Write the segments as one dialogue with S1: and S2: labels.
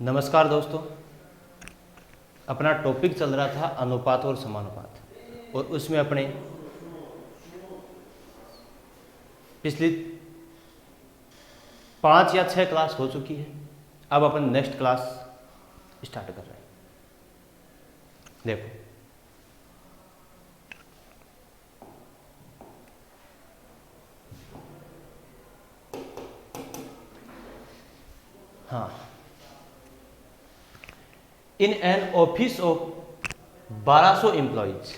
S1: नमस्कार दोस्तों। अपना टॉपिक चल रहा था अनुपात और समानुपात, और उसमें अपने पिछली 5 या 6 क्लास हो चुकी है। अब अपन नेक्स्ट क्लास स्टार्ट कर रहे हैं। देखो, हाँ, in an office of 1200 employees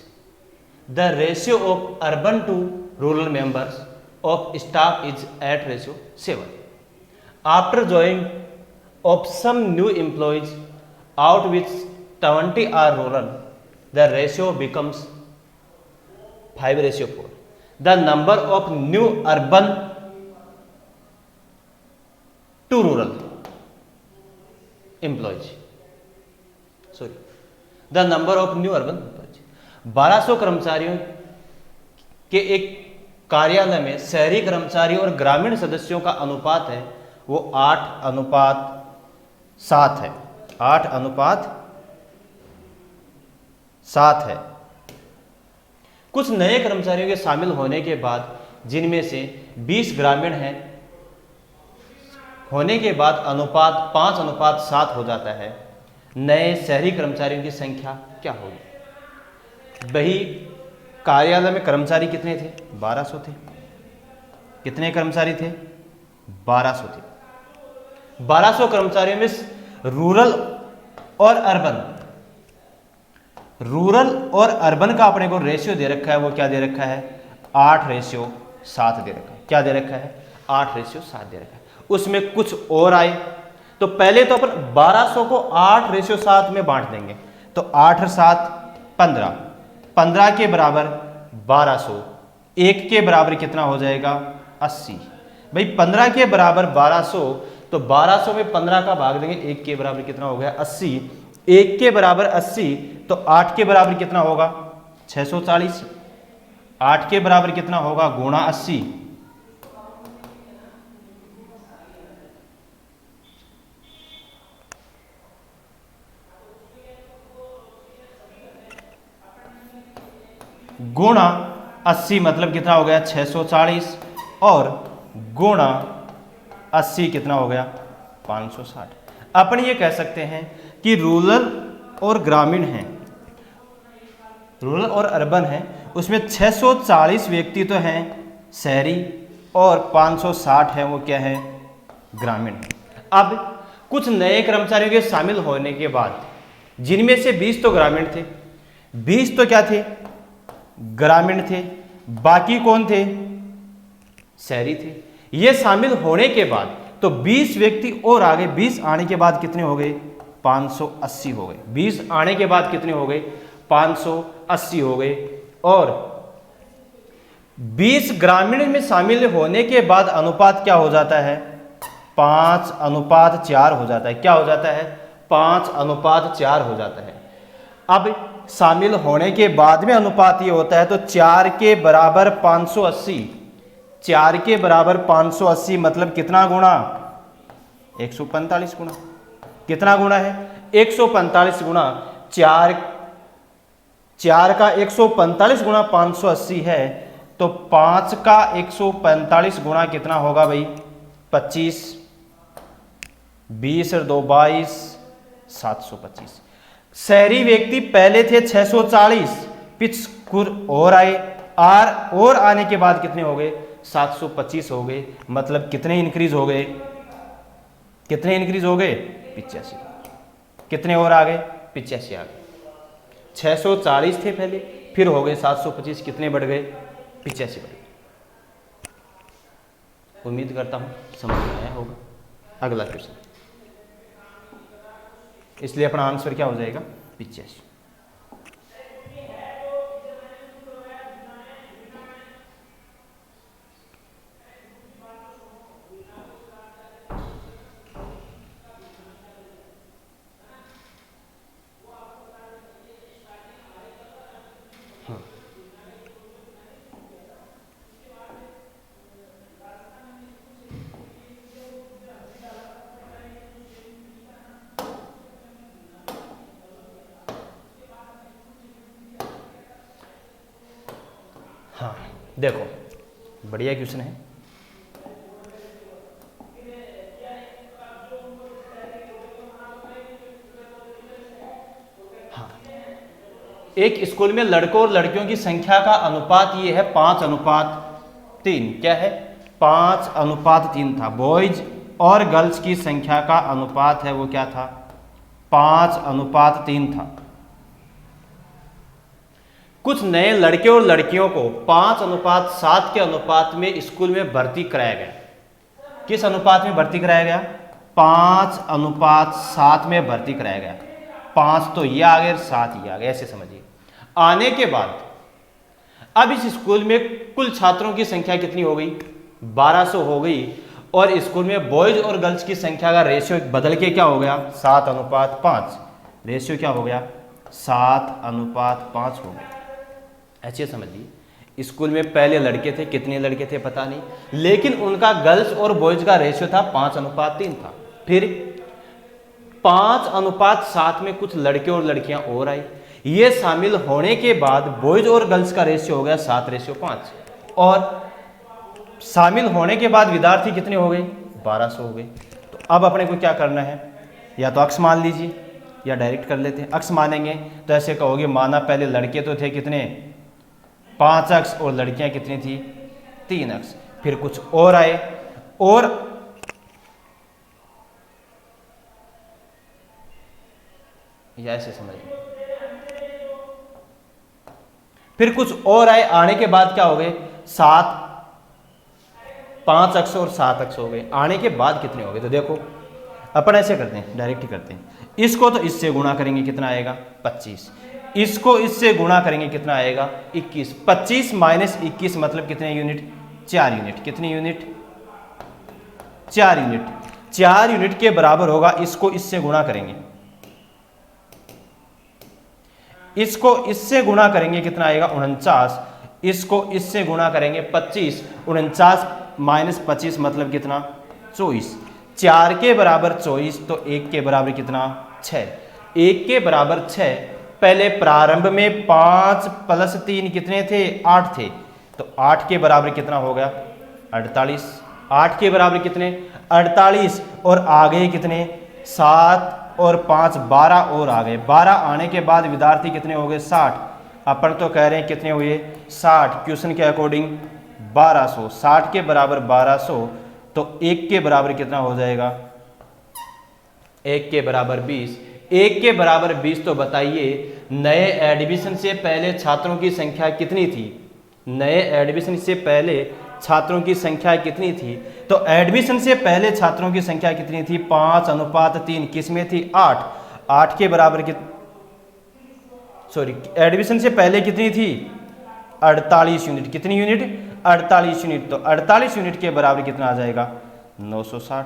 S1: the ratio of urban to rural members of staff is at ratio 7. After joining of some new employees, out which 20 are rural, the ratio becomes 5:4. The number of new urban to rural employees, the number of new urban employees, 1200 कर्मचारियों के एक कार्यालय में शहरी कर्मचारियों और ग्रामीण सदस्यों का अनुपात है वो 8:7 है। 8:7 है। कुछ नए कर्मचारियों के शामिल होने के बाद, जिनमें से 20 ग्रामीण हैं, होने के बाद अनुपात 5:7 हो जाता है। नए शहरी कर्मचारियों की संख्या क्या होगी? वही कार्यालय में कर्मचारी कितने थे? 1200 थे। कितने कर्मचारी थे? 1200 थे। 1200 कर्मचारियों में रूरल और अर्बन का अपने को रेशियो दे रखा है। वो क्या दे रखा है? 8:7 दे रखा है। क्या दे रखा है? 8:7 दे रखा है। उसमें कुछ और आए तो पहले तो अपन 1200 को 8:7 में बांट देंगे। तो 8 और 7 15, 15 के बराबर 1200, 1 के बराबर कितना हो जाएगा? 80। भाई 15 के बराबर 1200, तो 1200 में 15 का भाग देंगे, 1 के बराबर कितना हो गया? 80। 1 के बराबर 80, तो 8 के बराबर कितना होगा? 640। 8 के बराबर कितना होगा? गुणा 80। गुणा 80 मतलब कितना हो गया? 640, और गुणा 80 कितना हो गया? 560। अपन ये कह सकते हैं कि रूरल और ग्रामीण हैं, रूरल और अर्बन हैं, उसमें 640 व्यक्ति तो हैं शहरी और 560 है वो क्या है? ग्रामीण। अब कुछ नए कर्मचारियों के शामिल होने के बाद, जिनमें से 20 तो ग्रामीण थे, 20 तो क्या थे? ग्रामीण थे। बाकी कौन थे? शहरी थे। ये शामिल होने के बाद तो 20 व्यक्ति और आगे, 20 आने के बाद कितने हो गए? 580 हो गए। 20 आने के बाद कितने हो गए? 580 हो गए। और 20 ग्रामीण में शामिल होने के बाद अनुपात क्या हो जाता है? 5:4 हो जाता है। क्या हो जाता है? 5:4 हो जाता है। अब शामिल होने के बाद में अनुपात ये होता है, तो 4 के बराबर 580, 4 के बराबर 580 मतलब कितना गुणा? 145 गुणा। कितना गुणा है? 145 गुणा 4 का 145 गुणा 580 है, तो 5 का 145 गुणा कितना होगा भाई? 25। 20 और 2 22, 725। शहरी व्यक्ति पहले थे 640, कुछ और आए, और आने के बाद कितने हो गए? 725 हो गए। मतलब कितने इंक्रीज हो गए? कितने इंक्रीज हो गए? 85। कितने और आ गए? 85 आ गए। 640 थे पहले, फिर हो गए 725। कितने बढ़ गए? 85 बढ़ गए। उम्मीद करता हूं समझ में आया होगा। अगला क्वेश्चन, इसलिए अपना आंसर क्या हो जाएगा? 85। हाँ देखो, बढ़िया क्वेश्चन है। हाँ, एक स्कूल में लड़कों और लड़कियों की संख्या का अनुपात ये है 5:3। क्या है? 5:3 था। बॉयज और गर्ल्स की संख्या का अनुपात है वो क्या था? 5:3 था। कुछ नए लड़के और लड़कियों को 5:7 के अनुपात में स्कूल में भर्ती कराया गया। किस अनुपात में भर्ती कराया गया? 5:7 में भर्ती कराया गया। 5 तो ये आ गए, 7 ये आ गए, ऐसे समझिए। आने के बाद अब इस स्कूल में कुल छात्रों की संख्या कितनी हो गई? 1200 हो गई। और स्कूल में बॉयज और गर्ल्स की संख्या का रेशियो बदल के क्या हो गया? 7:5। रेशियो क्या हो गया? 7:5 हो गया। ऐसे समझिए, स्कूल में पहले लड़के थे, कितने लड़के थे पता नहीं, लेकिन उनका गर्ल्स और बॉयज का रेशियो था 5:3 था। फिर 5:7 में कुछ लड़के और लड़कियां और आई। ये शामिल होने के बाद बॉयज और गर्ल्स का रेशियो हो गया 7:5। और शामिल होने के बाद विद्यार्थी कितने हो गए? 1200 हो गए। तो अब अपने को क्या करना है? या तो अक्स मान लीजिए या डायरेक्ट कर लेते हैं। अक्स मानेंगे तो ऐसे कहोगे, माना पहले लड़के तो थे कितने? 5 अक्स, और लड़कियां कितनी थी? 3 अक्स। फिर कुछ और आए, और या ऐसे समझिए, फिर कुछ और आए। आने के बाद क्या हो गए? 5 अक्स और 7 अक्स हो गए। आने के बाद कितने हो गए? तो देखो, अपन ऐसे करते हैं, डायरेक्ट ही करते हैं। इसको तो इससे गुणा करेंगे, कितना आएगा? 25। इसको इससे गुणा करेंगे, कितना आएगा? 21। 25 माइनस 21 मतलब कितने यूनिट? 4 यूनिट। कितने यूनिट? 4 यूनिट। 4 यूनिट के बराबर होगा। इसको इससे गुणा करेंगे, इसको इससे गुणा करेंगे, कितना आएगा? 49। इसको इससे गुणा करेंगे 25। 49 माइनस 25 मतलब कितना? 24। 4 के बराबर 24, तो 1 के बराबर कितना? 6। 1 के बराबर 6। पहले प्रारंभ में 5 प्लस 3 कितने थे? 8 थे। तो 8 के बराबर कितना हो गया? 48। 8 के बराबर कितने? 48। और आ गए कितने? 7 और 5 12 और आ गए। 12 आने के बाद विद्यार्थी कितने हो गए? 60। अपन तो कह रहे हैं कितने हुए? 60। क्वेश्चन के अकॉर्डिंग 1200। 60 के बराबर 1200, तो 1 के बराबर कितना हो जाएगा? 1 के बराबर 20। 1 के बराबर 20, तो बताइए नए एडमिशन से पहले छात्रों की संख्या कितनी थी? नए एडमिशन से पहले छात्रों की संख्या कितनी थी? तो एडमिशन से पहले छात्रों की संख्या कितनी थी? 5:3। किस में थी? 8। 8 के बराबर एडमिशन से पहले कितनी थी? 48 यूनिट। कितनी यूनिट? 48 यूनिट। तो 48 यूनिट के बराबर कितना आ जाएगा? 960।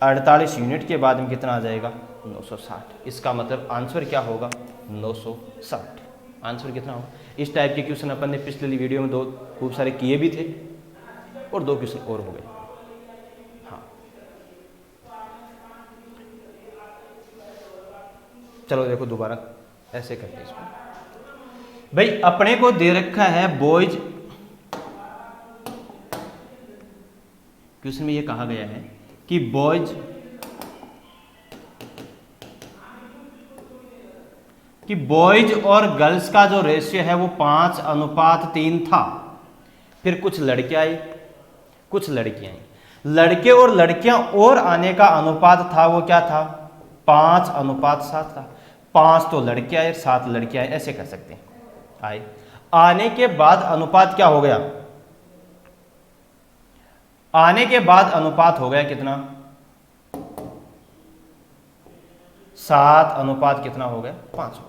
S1: 48 यूनिट के बाद में कितना आ जाएगा? 960। इसका मतलब आंसर क्या होगा? 960। आंसर कितना होगा? इस टाइप के क्वेश्चन अपन ने पिछली वीडियो में खूब सारे किए भी थे, और 2 क्वेश्चन और हो गए। हाँ, चलो देखो दोबारा ऐसे करते हैं इसको। भाई अपने को दे रखा है बॉयज, क्वेश्चन में ये कहा गया है कि बॉयज और गर्ल्स का जो रेशियो है वो 5:3 था। फिर कुछ लड़के आए, कुछ लड़कियां आई। लड़के और लड़कियां और आने का अनुपात था वो क्या था? 5:7 था। 5 तो लड़के आए, 7 लड़कियां आए, ऐसे कर सकते हैं। आए, आने के बाद अनुपात क्या हो गया? आने के बाद अनुपात हो गया कितना? 7 अनुपात कितना हो गया? 5।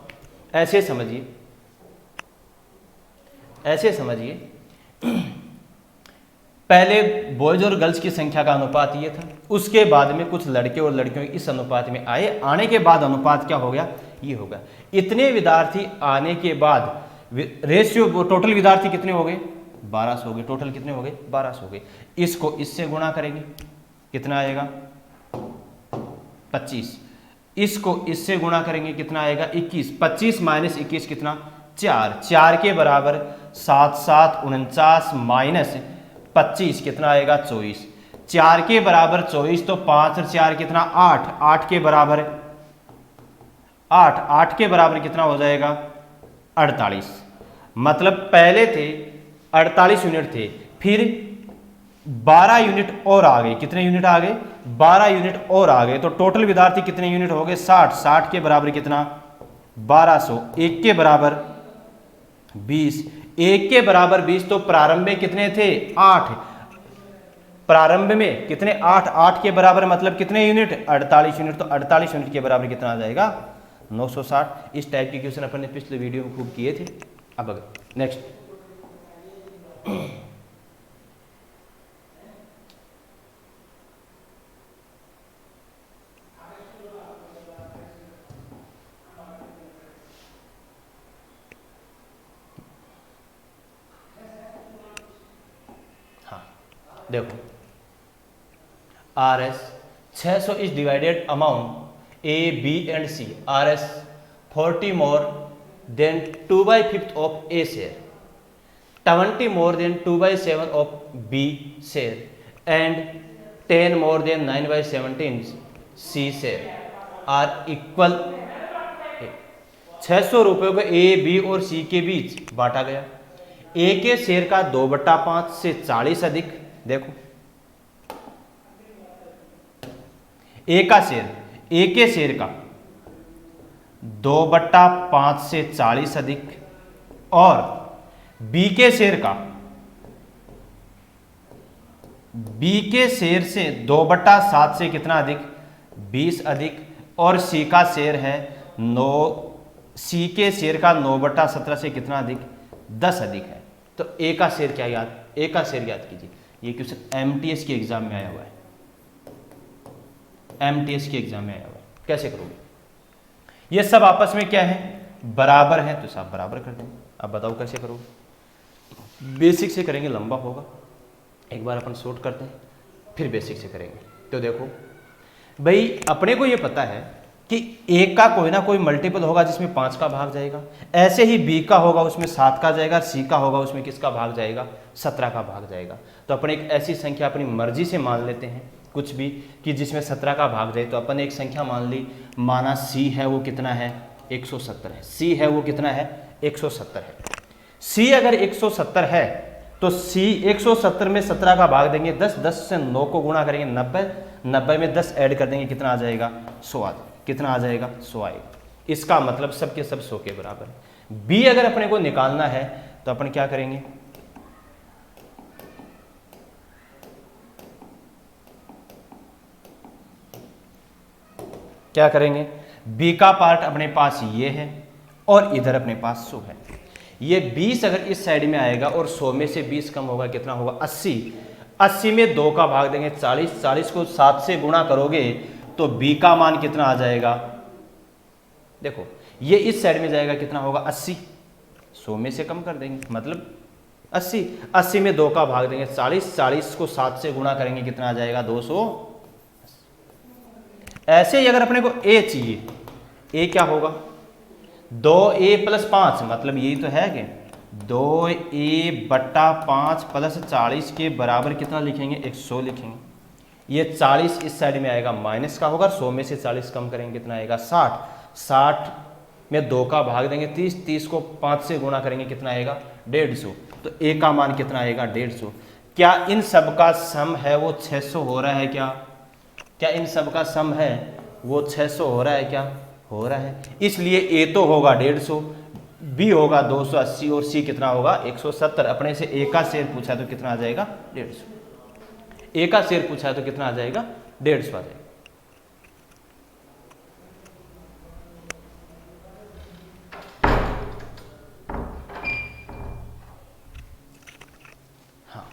S1: ऐसे समझिए, ऐसे समझिए, पहले बॉयज और गर्ल्स की संख्या का अनुपात ये था, उसके बाद में कुछ लड़के और लड़कियों इस अनुपात में आए। आने के बाद अनुपात क्या हो गया? ये होगा। इतने विद्यार्थी आने के बाद रेशियो, टोटल विद्यार्थी कितने हो गए? 1200 हो गए। टोटल कितने हो गए? 1200 हो गए। इसको इससे गुणा करेंगे, कितना आएगा? 25। इसको इससे गुणा करेंगे, कितना आएगा? 21। 25 माइनस 21 कितना? 4। 4 के बराबर 7 7 49 माइनस 25 कितना आएगा 24। 4 के बराबर 24 तो 5 और 4 कितना 8, 8 के बराबर 8, 8 के बराबर कितना हो जाएगा 48। मतलब पहले थे 48 यूनिट थे, फिर 12 यूनिट और आ गए। कितने यूनिट आ गए 12 यूनिट और आ गए। तो टोटल विद्यार्थी कितने यूनिट हो गए 60। 60 के बराबर कितना 1200। 1 के बराबर 20, 1 के बराबर 20 तो प्रारंभ में कितने थे 8, प्रारंभ में कितने 8, 8 के बराबर मतलब कितने यूनिट 48 यूनिट। तो 48 यूनिट के बराबर कितना आ जाएगा 960। इस टाइप के क्वेश्चन अपन ने पिछले वीडियो में खूब किए थे। अब अगर नेक्स्ट देखो RS 600 is divided amount A, B and C. RS 40 more than 2/5 of A share, 20 more than 2/7 of B share and 10 more than 9/17 C share are equal. 600 रुपये को A, B और C के बीच बांटा गया। A के share का 2/5 से 40 अधिक, देखो A का शेयर, A के शेयर का 2/5 से 40 अधिक और B के शेयर का, B के शेयर से 2/7 से कितना अधिक 20 अधिक और C का शेयर है 9, C के शेयर का 9/17 से कितना अधिक 10 अधिक है। तो A का शेयर क्या याद, A का शेयर याद कीजिए। ये क्वेश्चन MTS के एग्जाम में आया हुआ है, MTS के एग्जाम में आया हुआ है। कैसे करोगे, ये सब आपस में क्या है बराबर है तो सब बराबर कर देंगे। अब बताओ कैसे करोगे। बेसिक से करेंगे लंबा होगा, एक बार अपन शॉर्ट करते हैं फिर बेसिक से करेंगे। तो देखो भाई अपने को ये पता है कि A का कोई ना कोई मल्टीपल होगा जिसमें 5 का भाग जाएगा, ऐसे ही B का होगा उसमें 7 का जाएगा, C का होगा उसमें किसका भाग जाएगा 17 का भाग जाएगा। तो अपन एक ऐसी संख्या अपनी मर्जी से मान लेते हैं कुछ भी कि जिसमें 17 का भाग जाए। तो अपन एक संख्या मान ली, माना C है वो कितना है 170 है, C है वो कितना है 170 है। C अगर 170 है तो C 170 में 17 का भाग देंगे 10, 10 से 9 को गुणा करेंगे 90, 90 में 10 ऐड कर देंगे कितना आ जाएगा 100 आ जाएगा। कितना आ जाएगा 100 आएगा। इसका मतलब सब के सब 100 के बराबर है। B अगर अपने को निकालना है तो अपन क्या करेंगे, क्या करेंगे B का पार्ट अपने पास ये है और इधर अपने पास 100 है। ये 20 अगर इस साइड में आएगा और 100 में से 20 कम होगा कितना होगा 80, 80 में 2 का भाग देंगे 40, 40 को 7 से गुणा करोगे तो B का मान कितना आ जाएगा, देखो ये इस साइड में जाएगा कितना होगा 80, 100 में से कम कर देंगे मतलब 80, 80 में 2 का भाग देंगे 40, 40 को 7 से गुणा करेंगे कितना आ जाएगा 200। ऐसे ही अगर अपने को A चाहिए, A क्या होगा 2A + 5 मतलब यही तो है कि 2A/5 + 40 के बराबर कितना लिखेंगे 100 लिखेंगे। ये 40 इस साइड में आएगा माइनस का होगा, 100 में से 40 कम करेंगे कितना आएगा 60, 60 में 2 का भाग देंगे 30, 30 को 5 से गुणा करेंगे कितना आएगा 150। तो A का मान कितना आएगा 150। क्या इन सब का सम है वो 600 हो रहा है, क्या इन सब का सम है वो 600 हो रहा है, क्या हो रहा है। इसलिए A तो होगा 150, B होगा 280 और C कितना होगा 170। अपने से A का शेयर पूछा तो कितना आ जाएगा 150, A का शेयर पूछा तो कितना आ जाएगा 150 आ जाएगा। हाँ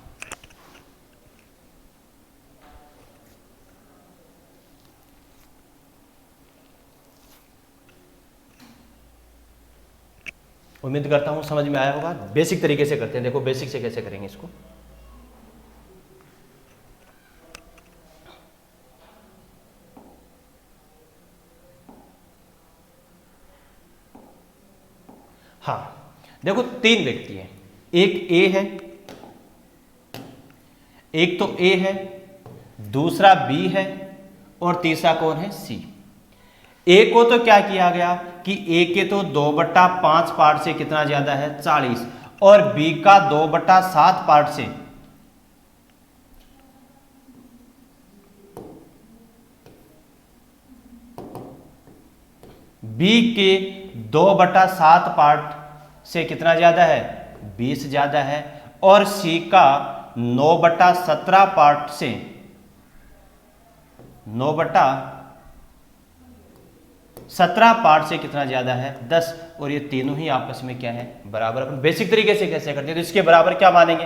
S1: उम्मीद करता हूं समझ में आया होगा। बेसिक तरीके से करते हैं, देखो बेसिक से कैसे करेंगे इसको। हाँ देखो 3 व्यक्ति हैं, एक ए है, एक तो ए है, दूसरा बी है और तीसरा कौन है, सी। ए को तो क्या किया गया कि ए के तो 2/5 पार्ट से कितना ज्यादा है, 40, और बी का 2/7 पार्ट से बी के 2/7 पार्ट से कितना ज्यादा है, 20 ज्यादा है, और सी का 9/17 पार्ट से 9/17 पार्ट से कितना ज्यादा है, 10। और ये तीनों ही आपस में क्या है, बराबर। अपन बेसिक तरीके से कैसे करते हैं, तो इसके बराबर क्या मानेंगे,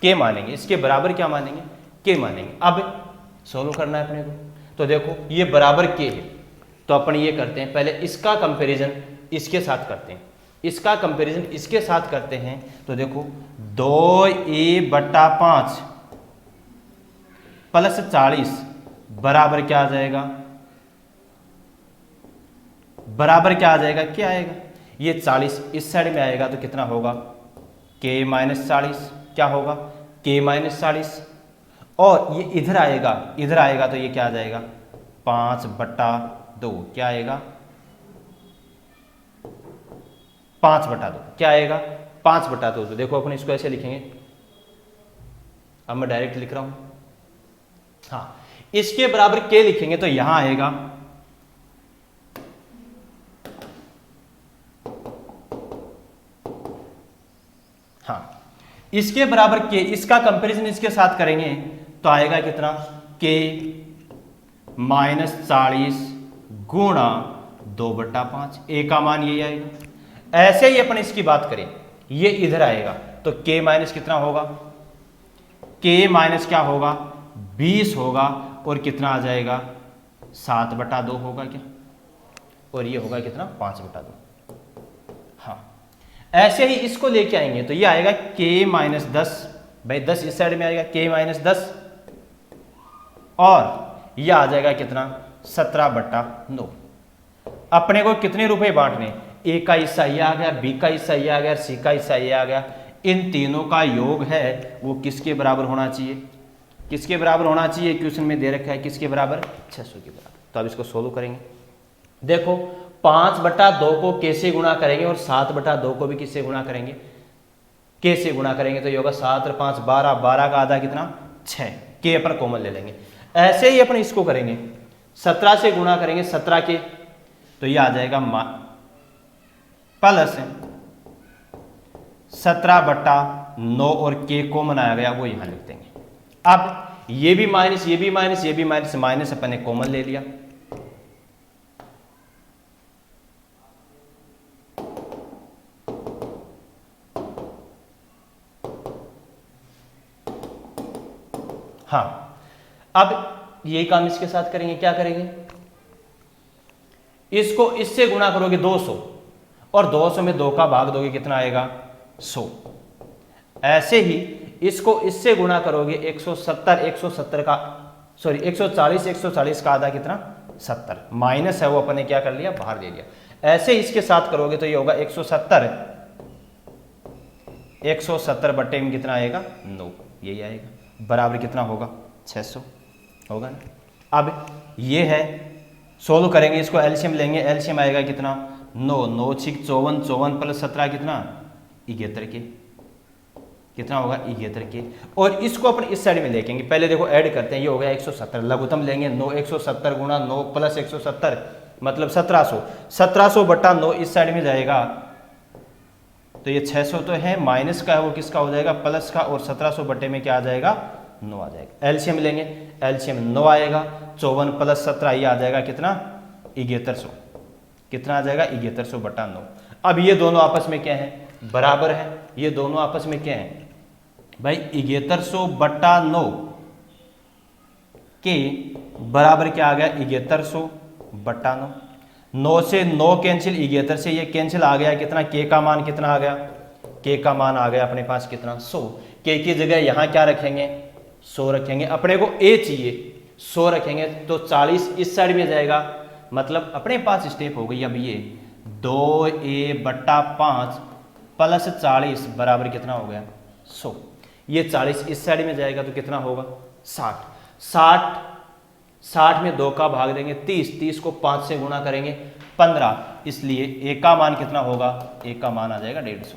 S1: के मानेंगे, इसके बराबर क्या मानेंगे, के मानेंगे। अब सोल्व करना है अपने को, तो देखो ये बराबर के है, तो अपन ये करते हैं, पहले इसका कंपैरिजन इसके साथ करते हैं, इसका कंपैरिजन इसके साथ करते हैं। तो देखो 2a/5 प्लस 40 बराबर क्या आ जाएगा, बराबर क्या आ जाएगा, क्या आएगा, ये 40 इस साइड में आएगा तो कितना होगा, k - 40, क्या होगा, k - 40, और ये इधर आएगा, इधर आएगा तो ये क्या आ जाएगा, 5/2, क्या आएगा, 5/2, क्या आएगा, 5/2। तो देखो अपन इसको ऐसे लिखेंगे, अब मैं डायरेक्ट लिख रहा हूं, हाँ, इसके बराबर के लिखेंगे तो यहां आएगा, हाँ, इसके बराबर के, इसका कंपैरिजन इसके साथ करेंगे तो आएगा कितना, k - 40 गुणा 2/5, a का मान यही आएगा। ऐसे ही अपन इसकी बात करें, ये इधर आएगा तो k माइनस कितना होगा, k माइनस क्या होगा, 20 होगा, और कितना आ जाएगा, 7/2 होगा क्या, और ये होगा कितना, 5/2। हाँ, ऐसे ही इसको लेके आएंगे तो ये आएगा k - 10, भाई 10 इस साइड में आएगा, k - 10, और ये आ जाएगा कितना, 17/9। अपने को कितने रुपए बांटने, ए का हिस्सा ये आ गया, बी का हिस्सा ये आ गया, सी का हिस्सा ये आ गया, इन तीनों का योग है वो किसके बराबर होना चाहिए, किसके बराबर होना चाहिए, क्वेश्चन में दे रखा है किसके बराबर, 600 के बराबर। तो अब इसको सोल्व करेंगे, देखो 5/2 को कैसे गुणा करेंगे और 7/2 को भी किससे गुणा करेंगे, कैसे गुणा करेंगे, तो ये होगा 7 और 5 12, 12 का आधा कितना, 6, के अपन कॉमन ले लेंगे। ऐसे ही अपन इसको करेंगे, 17 से गुणा करेंगे 17 के, तो ये आ जाएगा प्लस 17/9, और के कॉमन आया गया वो यहां लिख देंगे। अब ये भी माइनस, ये भी माइनस, ये भी माइनस, माइनस अपन ने कॉमन ले लिया, हाँ। अब ये काम इसके साथ करेंगे, क्या करेंगे, इसको इससे गुणा करोगे 200, और 200 में 2 का भाग दोगे कितना आएगा, 100। ऐसे ही इसको इससे गुणा करोगे 170 का, सॉरी 140 का आधा कितना, 70, माइनस है वो अपने क्या कर लिया, बाहर ले लिया। ऐसे इसके साथ करोगे तो ये होगा 170 बट्टे में कितना आएगा, 9, यही आएगा, बराबर कितना होगा, 600 होगा ना। अब ये है, सोल्व करेंगे इसको, एलसीएम लेंगे, एलसीएम आएगा कितना, 9, 9 6 54, 54 प्लस 17 कितना, 71 के, कितना होगा, 71 के। और इसको अपन इस साइड में लेकेंगे, पहले देखो ऐड करते हैं, ये हो गया 170, लघुत्तम लेंगे 9, 170 गुणा 9 प्लस 170 मतलब 1700, 1700/9 इस साइड में जाएगा तो ये 600 तो है, माइनस का है वो किसका हो जाएगा, प्लस का, और 1700 बट्टे में क्या आ जाएगा, 9 आ जाएगा। एलसीएम लेंगे, एलसीएम 9 आएगा, 54 प्लस 17 ये आ जाएगा कितना, 7100, कितना आ जाएगा, 7100/9। अब ये दोनों आपस में क्या है, बराबर है, ये दोनों आपस में क्या है भाई, 7100/9 के बराबर क्या आ गया, 7100/9। 9 से 9 कैंसिल, 71 से ये कैंसिल आ गया, कितना, के का मान कितना आ गया, के का मान आ गया अपने पास कितना, 100। के की जगह यहां क्या रखेंगे, 100 रखेंगे, अपने को ए चाहिए, 100 रखेंगे तो 40 इस साइड में जाएगा, मतलब अपने पास स्टेप हो गई। अब ये 2a/5 प्लस 40 बराबर कितना हो गया 100। ये 40 इस साइड में जाएगा तो कितना होगा 60। 60 में 2 का भाग देंगे 30 को 5 से गुणा करेंगे 15, इसलिए एक का मान कितना होगा, एक का मान आ जाएगा 150।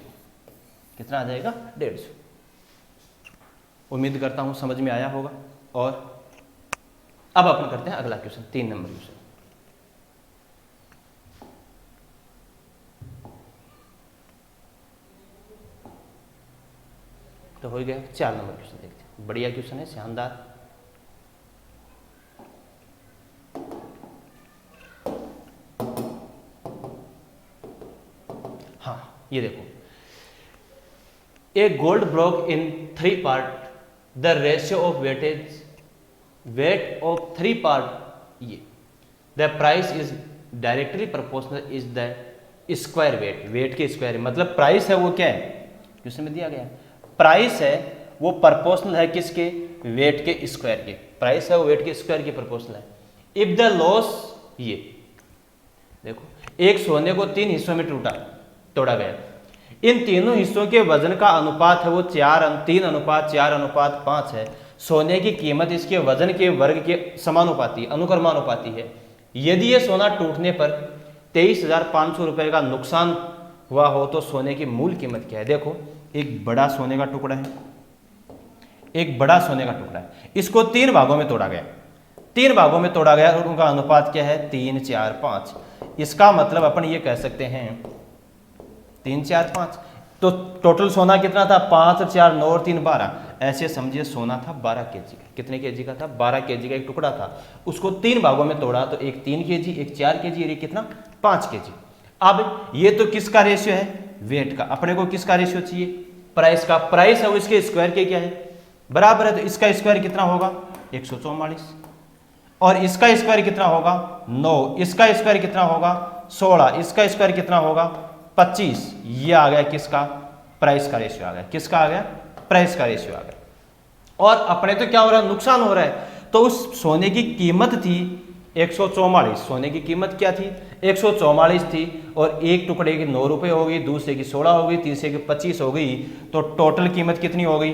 S1: कितना आ जाएगा 150। उम्मीद करता हूं समझ में आया होगा। और अब अपन करते हैं अगला क्वेश्चन, 3 नंबर क्वेश्चन। तो हो गया 4 नंबर क्वेश्चन, देखते हैं। बढ़िया क्वेश्चन है, शानदार। हाँ ये देखो, a gold block in 3 part, the ratio of weight of 3 part ये, the price is directly proportional is the square weight. Weight के स्क्वायर मतलब प्राइस है वो क्या है, क्वेश्चन में दिया गया प्राइस है वो प्रोपोर्शनल है किसके, वेट के स्क्वायर के। प्राइस है वो वेट के स्क्वायर के प्रोपोर्शनल है। इफ द लॉस, ये देखो एक सोने को 3 हिस्सों में तोड़ा गया, इन तीनों हिस्सों के वजन का अनुपात है वो 3:4:5 है। सोने की कीमत इसके वजन के वर्ग के समानुपाती अनुक्रमानुपाती है। यदि ये सोना टूटने पर 23,500 रुपए का नुकसान हुआ हो तो सोने की मूल कीमत क्या है। देखो एक बड़ा सोने का टुकड़ा है, एक बड़ा सोने का टुकड़ा है, इसको 3 भागों में तोड़ा गया, 3 भागों में तोड़ा गया और उनका अनुपात क्या है 3:4:5। इसका मतलब अपन ये कह सकते हैं 3:4:5। तो टोटल सोना कितना था 5 और 4 9 और 3 12, ऐसे समझिए सोना था 12 केजी का। कितने केजी का था 12 केजी का एक टुकड़ा था, उसको 3 भागों में तोड़ा तो एक 3 केजी, एक 4 केजी और एक कितना 5 केजी। अब ये तो किसका रेशियो है, वेट का। अपने को किसका रेशियो चाहिए, प्राइस का। प्राइस है वो इसके स्क्वायर के क्या है बराबर है, तो इसका स्क्वायर कितना होगा 144 और इसका स्क्वायर कितना होगा 9, इसका स्क्वायर कितना होगा 16, इसका स्क्वायर कितना होगा 25। ये आ गया किसका, प्राइस का रेशियो आ गया। किसका आ गया, प्राइस का रेशियो आ गया। और अपने तो क्या हो रहा है, नुकसान हो रहा है। तो उस सोने की कीमत थी 144, सोने की कीमत क्या थी 144 थी, और एक टुकड़े की 9 रुपये हो गई, दूसरे की 16 हो गई, तीसरे की 25 हो गई, तो टोटल कीमत कितनी हो गई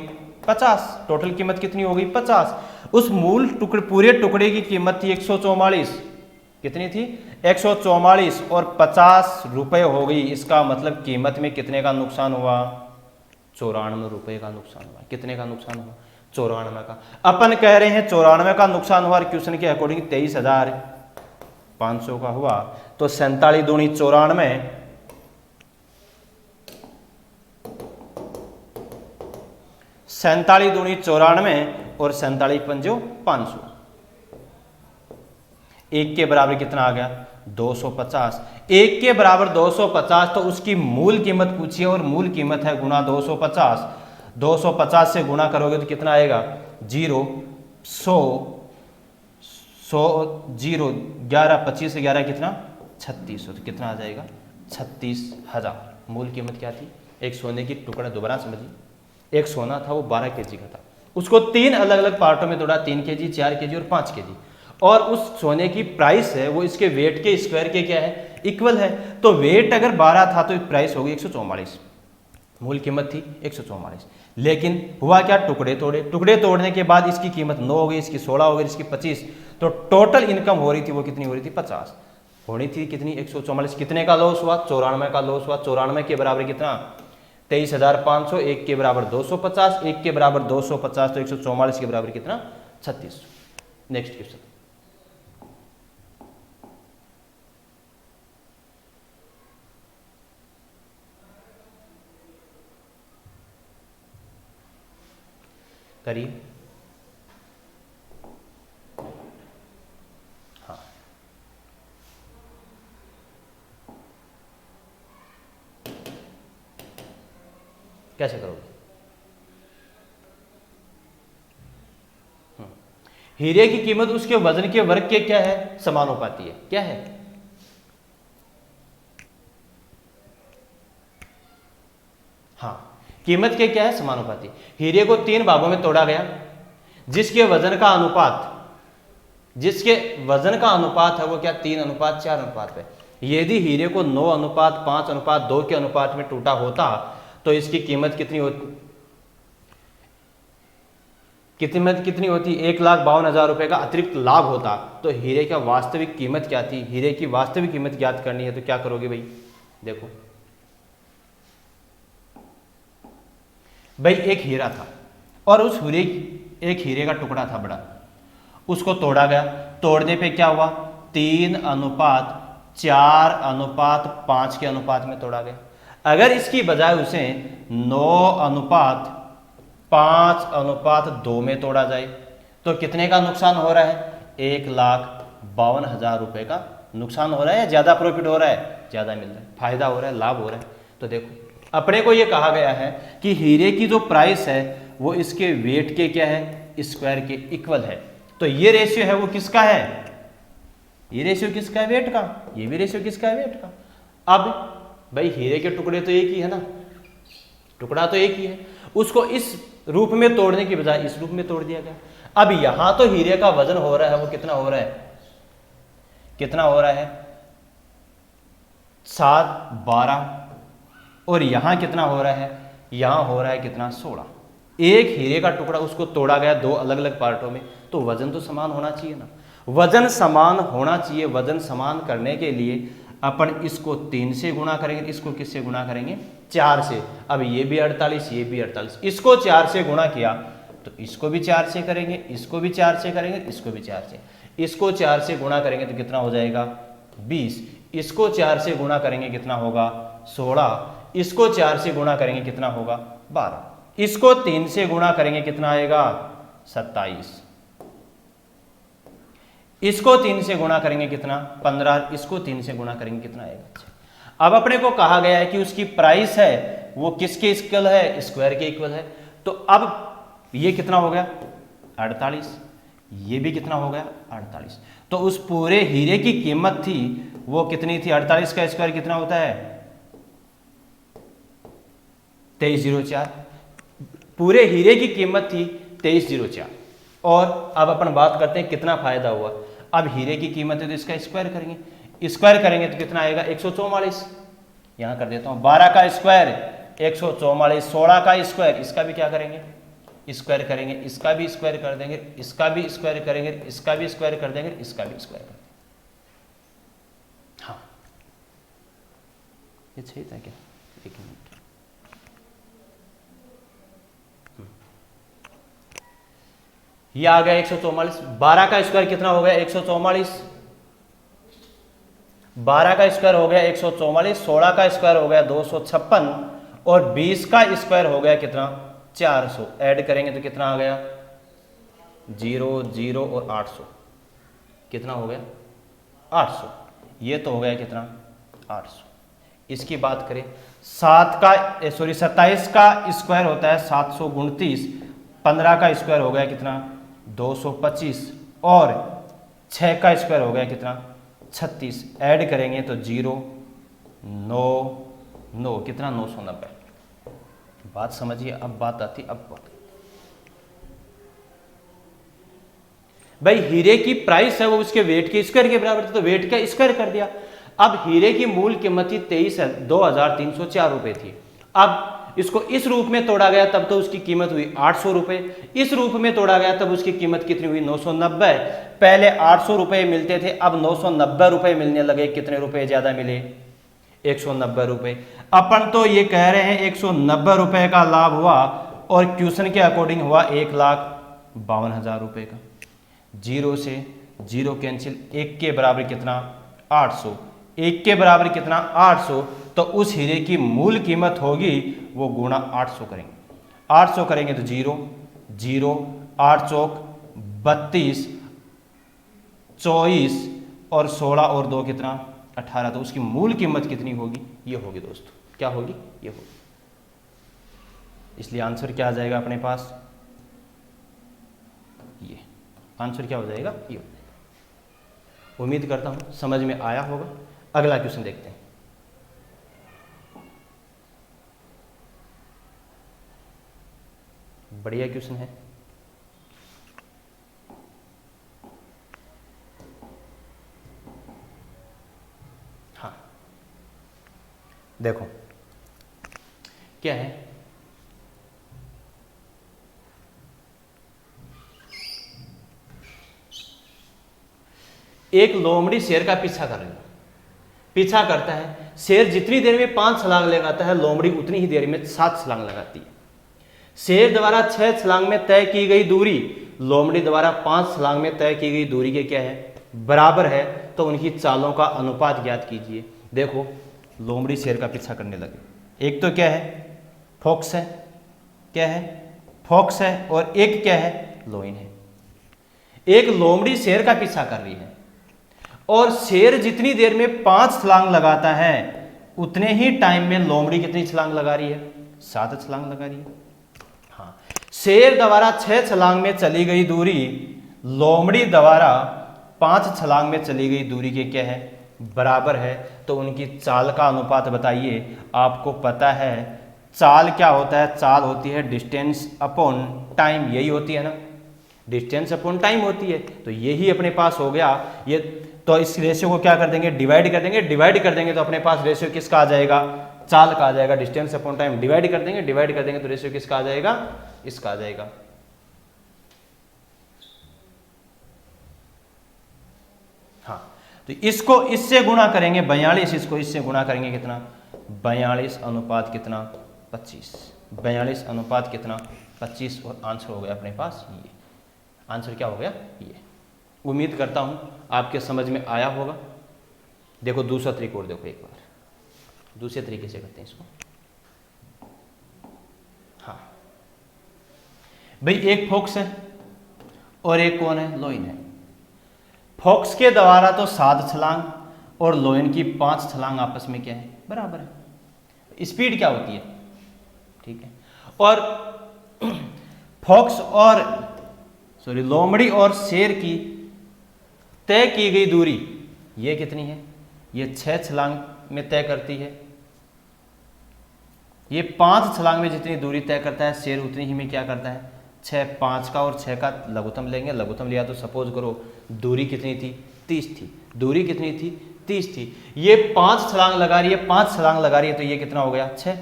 S1: 50। टोटल कीमत कितनी हो गई 50। उस मूल टुकड़े पूरे टुकड़े की कीमत थी 144, कितनी थी 144 और 50 रुपये हो गई। इसका मतलब कीमत में कितने का नुकसान हुआ 94 रुपये का नुकसान हुआ। कितने का नुकसान हुआ 94 का। अपन कह रहे हैं 94 का नुकसान हुआ, क्वेश्चन के अकॉर्डिंग 23,500 का हुआ। तो 47 दूनी 94, 47 दूनी 94 और 47 पंजो 500, एक के बराबर कितना आ गया 250। एक के बराबर 250, तो उसकी मूल कीमत पूछिए और मूल कीमत है गुना 250। 250 से गुणा करोगे तो कितना आएगा 0 100 0 11 25 से 11 कितना 36, तो कितना आ जाएगा 36,000। मूल कीमत क्या थी, एक सोने की टुकड़ा, दोबारा समझिए, एक सोना था वो 12 केजी का था, उसको 3 अलग अलग पार्टों में तोड़ा, 3 केजी 4 केजी और 5 केजी, और उस सोने की प्राइस है वो इसके वेट के स्क्वायर के क्या है इक्वल है। तो वेट अगर 12 था तो प्राइस होगी 144, मूल कीमत थी 144। लेकिन हुआ क्या, टुकड़े तोड़े, टुकड़े तोड़ने के बाद इसकी कीमत 9 हो गई, इसकी 16 हो गई, इसकी 25, तो टोटल इनकम हो रही थी वो कितनी हो रही थी 50 होनी थी। कितनी 144। कितने का लॉस हुआ 94 का लॉस हुआ। 94 के बराबर कितना 23,500, एक के बराबर 250, एक के बराबर 250, तो 144 के बराबर कितना 36। नेक्स्ट क्वेश्चन, करिए। हाँ कैसे करोगे, हीरे की कीमत उसके वजन के वर्ग के क्या है समानुपाती है। क्या है, हाँ कीमत के क्या है समानुपाती। हीरे को 3 भागों में तोड़ा गया, जिसके वजन का अनुपात है वो क्या 3:4 अनुपात है। यदि हीरे को 9:5:2 के अनुपात में टूटा होता तो इसकी कीमत कितनी होती 1,52,000 रुपए का अतिरिक्त लाभ होता, तो हीरे का वास्तविक कीमत क्या थी? हीरे की वास्तविक कीमत ज्ञात करनी है तो क्या करोगे भाई? देखो भाई, एक हीरा था और उस एक हीरे का टुकड़ा था बड़ा, उसको तोड़ा गया। तोड़ने पे क्या हुआ? 3:4:5 के अनुपात में तोड़ा गया। अगर इसकी बजाय उसे 9:5:2 में तोड़ा जाए तो कितने का नुकसान हो रहा है? 1,52,000 रुपए का नुकसान हो रहा है या ज्यादा प्रॉफिट हो रहा है? ज्यादा मिल रहा है, फायदा हो रहा है, लाभ हो रहा है। तो देखो, अपने को यह कहा गया है कि हीरे की जो प्राइस है वो इसके वेट के क्या है? स्क्वायर के इक्वल है। तो ये रेशियो है वो किसका है? ये रेशियो किसका है? वेट का। ये भी रेशियो किसका है? वेट का। अब भाई हीरे के टुकड़े तो एक ही है ना, टुकड़ा तो एक ही है, उसको इस रूप में तोड़ने की बजाय इस रूप में तोड़ दिया गया। अब यहां तो हीरे का वजन हो रहा है, वो कितना हो रहा है? कितना हो रहा है? 7/12। और यहां कितना हो रहा है? यहां हो रहा है कितना? 16। एक हीरे का टुकड़ा, उसको तोड़ा गया दो अलग अलग पार्टों में, तो वजन तो समान होना चाहिए ना। वजन समान होना चाहिए। वजन समान करने के लिए अपन इसको 3 से गुणा करेंगे, इसको किससे गुणा करेंगे? 4 से। अब ये भी 48, ये भी 48, इसको 4 से गुणा किया तो इसको भी 4 से करेंगे, इसको भी 4 से करेंगे, इसको भी 4 से। इसको 4 से गुणा करेंगे तो कितना हो जाएगा? 20। इसको 4 से गुणा करेंगे कितना होगा? 16। इसको 4 से गुणा करेंगे कितना होगा? 12। इसको 3 से गुणा करेंगे कितना आएगा? 27। इसको 3 से गुणा करेंगे कितना? 15। इसको 3 से गुणा करेंगे कितना आएगा? 6। अब अपने को कहा गया है कि उसकी प्राइस है वो किसके इक्वल है? स्क्वायर के इक्वल है। तो अब ये कितना हो गया? 48। ये भी कितना हो गया? 48। तो उस पूरे हीरे की कीमत थी वो कितनी थी? 48 का स्क्वायर कितना होता है? 2304। पूरे हीरे की कीमत थी 2304। और अब अपन बात करते हैं कितना फायदा हुआ। अब हीरे की कीमत है तो इसका स्क्वायर करेंगे, स्क्वायर करेंगे तो कितना आएगा? 144। यहां कर देता हूं, 12 का स्क्वायर 144, 16 का स्क्वायर, इसका भी क्या करेंगे? स्क्वायर करेंगे, इसका भी स्क्वायर कर देंगे, इसका भी स्क्वायर करेंगे, इसका भी स्क्वायर कर देंगे, इसका भी स्क्वायर कर देंगे। हाँ, ये सही था क्या? एक मिनट, ये आ गया 144। 12 का स्क्वायर कितना हो गया? 144। 12 का स्क्वायर हो गया 144, 16 का स्क्वायर हो गया 256 और 20 का स्क्वायर हो गया कितना? 400। ऐड करेंगे तो कितना आ गया? 0 0 और 800। कितना हो गया? 800। ये तो हो गया कितना? 800। इसकी बात करें 27 का स्क्वायर होता है 729, 15 का स्क्वायर हो गया कितना? 225 और 6 का स्क्वायर हो गया कितना? 36। ऐड करेंगे तो 0 9 9 कितना? 990। बात समझिए, अब बात आती, अब बात भाई हीरे की प्राइस है वो उसके वेट के स्क्वायर के बराबर था, तो वेट का स्क्वायर कर दिया। अब हीरे की मूल कीमत थी 23,304 रुपए थी। अब इसको इस रूप में तोड़ा गया तब तो उसकी कीमत हुई 800 रुपए, इस रूप में तोड़ा गया तब उसकी कीमत कितनी हुई? 990। पहले 800 रुपए मिलते थे, अब 990 रुपए मिलने लगे। कितने रुपए ज्यादा मिले? 190 रुपए। अपन तो ये कह रहे हैं 190 रुपए का लाभ हुआ और क्वेश्चन के अकॉर्डिंग हुआ 1,52,000 रुपए का। 0 से 0 कैंसिल, 1 के बराबर कितना? 800। 1 के बराबर कितना? 800। तो उस हीरे की मूल कीमत होगी वो गुणा 800 करेंगे। 800 करेंगे तो 0 0 8 चौक 32, 24 और 16 और 2 कितना? 18। तो उसकी मूल कीमत कितनी होगी? ये होगी दोस्तों, क्या होगी? ये होगी। इसलिए आंसर क्या आ जाएगा अपने पास? ये आंसर क्या हो जाएगा? ये। उम्मीद करता हूं समझ में आया होगा। अगला क्वेश्चन देखते हैं। बढ़िया क्वेश्चन है। हाँ, देखो क्या है, एक लोमड़ी शेर का पीछा कर रही है, पीछा करता है, शेर जितनी देर में 5 छलांग लगाता है लोमड़ी उतनी ही देर में 7 छलांग लगाती है। शेर द्वारा 6 छलांग में तय की गई दूरी लोमड़ी द्वारा 5 छलांग में तय की गई दूरी के क्या है, बराबर है, तो उनकी चालों का अनुपात ज्ञात कीजिए। देखो लोमड़ी शेर का पीछा करने लगे, एक तो क्या है, फॉक्स है, क्या है, फॉक्स है, और एक क्या है, लोइन है। एक लोमड़ी शेर का पीछा कर रही है और शेर जितनी देर में 5 छलांग लगाता है उतने ही टाइम में लोमड़ी कितनी छलांग लगा रही है, 7 छलांग लगा रही है। हाँ, शेर द्वारा 6 छलांग में चली गई दूरी लोमड़ी द्वारा 5 छलांग में चली गई दूरी के क्या है, बराबर है, तो उनकी चाल का अनुपात बताइए। आपको पता है चाल क्या होता है, चाल होती है डिस्टेंस अपॉन टाइम, यही होती है ना, डिस्टेंस अपॉन टाइम होती है, तो यही अपने पास हो गया ये। तो इस रेशियो को क्या कर देंगे, डिवाइड कर देंगे, डिवाइड कर देंगे तो अपने पास रेशियो किसका आ जाएगा, चाल का आ जाएगा, डिस्टेंस अपॉन टाइम डिवाइड कर देंगे, डिवाइड कर देंगे तो रेशियो किसका आ जाएगा, इसका आ जाएगा। हाँ, तो इसको इससे गुणा करेंगे 42, इसको इससे गुणा करेंगे कितना, 42 अनुपात कितना, 25, 42 अनुपात कितना, 25, और आंसर हो गया अपने पास ये। आंसर क्या हो गया, ये। उम्मीद करता हूं आपके समझ में आया होगा। देखो दूसरा तरीका और देखो एक बार, दूसरे तरीके से करते हैं इसको। हाँ भाई, एक फोक्स है और एक कौन है, लोइन है। फोक्स के द्वारा तो 7 छलांग और लोइन की 5 छलांग आपस में क्या है, बराबर है। स्पीड क्या होती है, ठीक है, और फोक्स और लोमड़ी और शेर की तय की गई दूरी ये कितनी है, ये 6 छलांग में तय करती है। ये 5 छलांग में जितनी दूरी तय करता है शेर उतनी ही में क्या करता है, 6, 5 का और 6 का लघुत्तम लेंगे, लघुत्तम लिया तो सपोज करो दूरी कितनी थी, 30 थी, दूरी कितनी थी, 30 थी। ये 5 छलांग लगा रही है, 5 छलांग लगा रही है, तो ये कितना हो गया, 6।